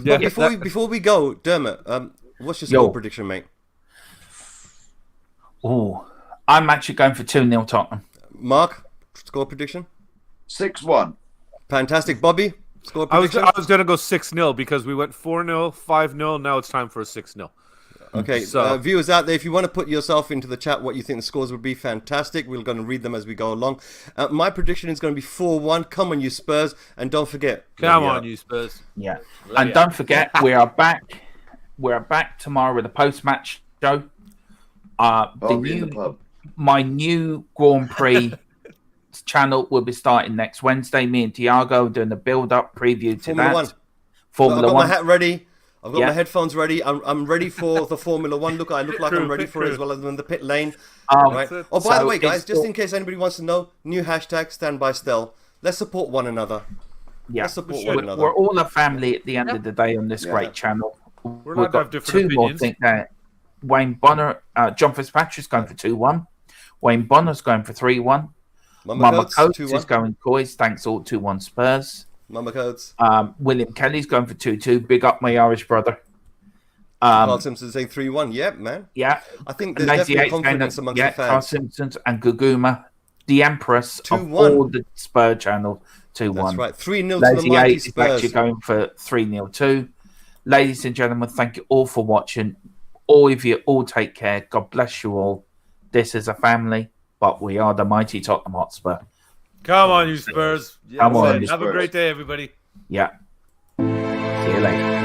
Speaker 4: Yeah,
Speaker 3: But before we go, Dermot, what's your score prediction, mate?
Speaker 1: Oh, I'm actually going for 2-0 Tottenham.
Speaker 3: Mark, score prediction?
Speaker 2: 6-1.
Speaker 3: Fantastic. Bobby, score
Speaker 4: I was
Speaker 3: prediction?
Speaker 4: going to go 6-0 because we went 4-0, 5-0. Now it's time for a 6-0.
Speaker 3: Okay,
Speaker 4: So-
Speaker 3: viewers out there, if you want to put yourself into the chat what you think the scores would be, fantastic. We're going to read them as we go along. My prediction is going to be 4-1. Come on, you Spurs. And don't forget.
Speaker 4: Come on, you Spurs.
Speaker 1: Yeah. And don't forget, we are back. We're back tomorrow with a post-match show.
Speaker 2: I'll be in the pub.
Speaker 1: My new Grand Prix channel will be starting next Wednesday. Me and Tiago doing the build-up preview to
Speaker 3: Formula
Speaker 1: that.
Speaker 3: One.
Speaker 1: Formula
Speaker 3: I've got
Speaker 1: One.
Speaker 3: my hat ready. I've got
Speaker 1: Yeah.
Speaker 3: my headphones ready. I'm ready for the Formula One. Look, I look like I'm ready for it as well as in the pit lane. Right.
Speaker 4: That's it.
Speaker 3: Oh, by
Speaker 1: So
Speaker 3: the way, guys,
Speaker 1: it's
Speaker 3: just
Speaker 1: all-
Speaker 3: in case anybody wants to know, new hashtag Stand by Stel. Let's support one another.
Speaker 1: Yeah.
Speaker 3: Let's support one another.
Speaker 1: We're all a family at the end of the day on this
Speaker 2: Yeah.
Speaker 1: great channel.
Speaker 4: We're
Speaker 1: We've
Speaker 4: allowed to have
Speaker 1: got
Speaker 4: different
Speaker 1: two more
Speaker 4: opinions.
Speaker 1: things there. Wayne Bonner, John Fitzpatrick's going for 2-1. Wayne Bonner's going for 3-1. Mama Coates is
Speaker 3: 2-1.
Speaker 1: going Coys. Thanks all 2-1 Spurs.
Speaker 3: Mama Coates.
Speaker 1: William Kelly's going for 2-2. Big up my Irish brother.
Speaker 3: Carl Simpson saying 3-1. Yeah, man.
Speaker 1: Yeah.
Speaker 3: I think there's
Speaker 1: 98's
Speaker 3: definitely
Speaker 1: going
Speaker 3: confidence
Speaker 1: to-
Speaker 3: amongst
Speaker 1: yeah,
Speaker 3: the
Speaker 1: Carl
Speaker 3: fans.
Speaker 1: Simpsons and Guguma, the Empress of
Speaker 3: 2-1.
Speaker 1: all the Spur channel, 2-1.
Speaker 3: That's right. 3-0 to the
Speaker 1: Lazy
Speaker 3: mighty
Speaker 1: 8 is actually
Speaker 3: Spurs.
Speaker 1: going for 3-0 too. Ladies and gentlemen, thank you all for watching. All of you, all take care. God bless you all. This is a family, but we are the mighty Tottenham Hotspur.
Speaker 4: Come on, you Spurs.
Speaker 1: Come on,
Speaker 4: Have
Speaker 1: you
Speaker 4: a
Speaker 2: Spurs.
Speaker 4: great day, everybody.
Speaker 1: Yeah. See you later.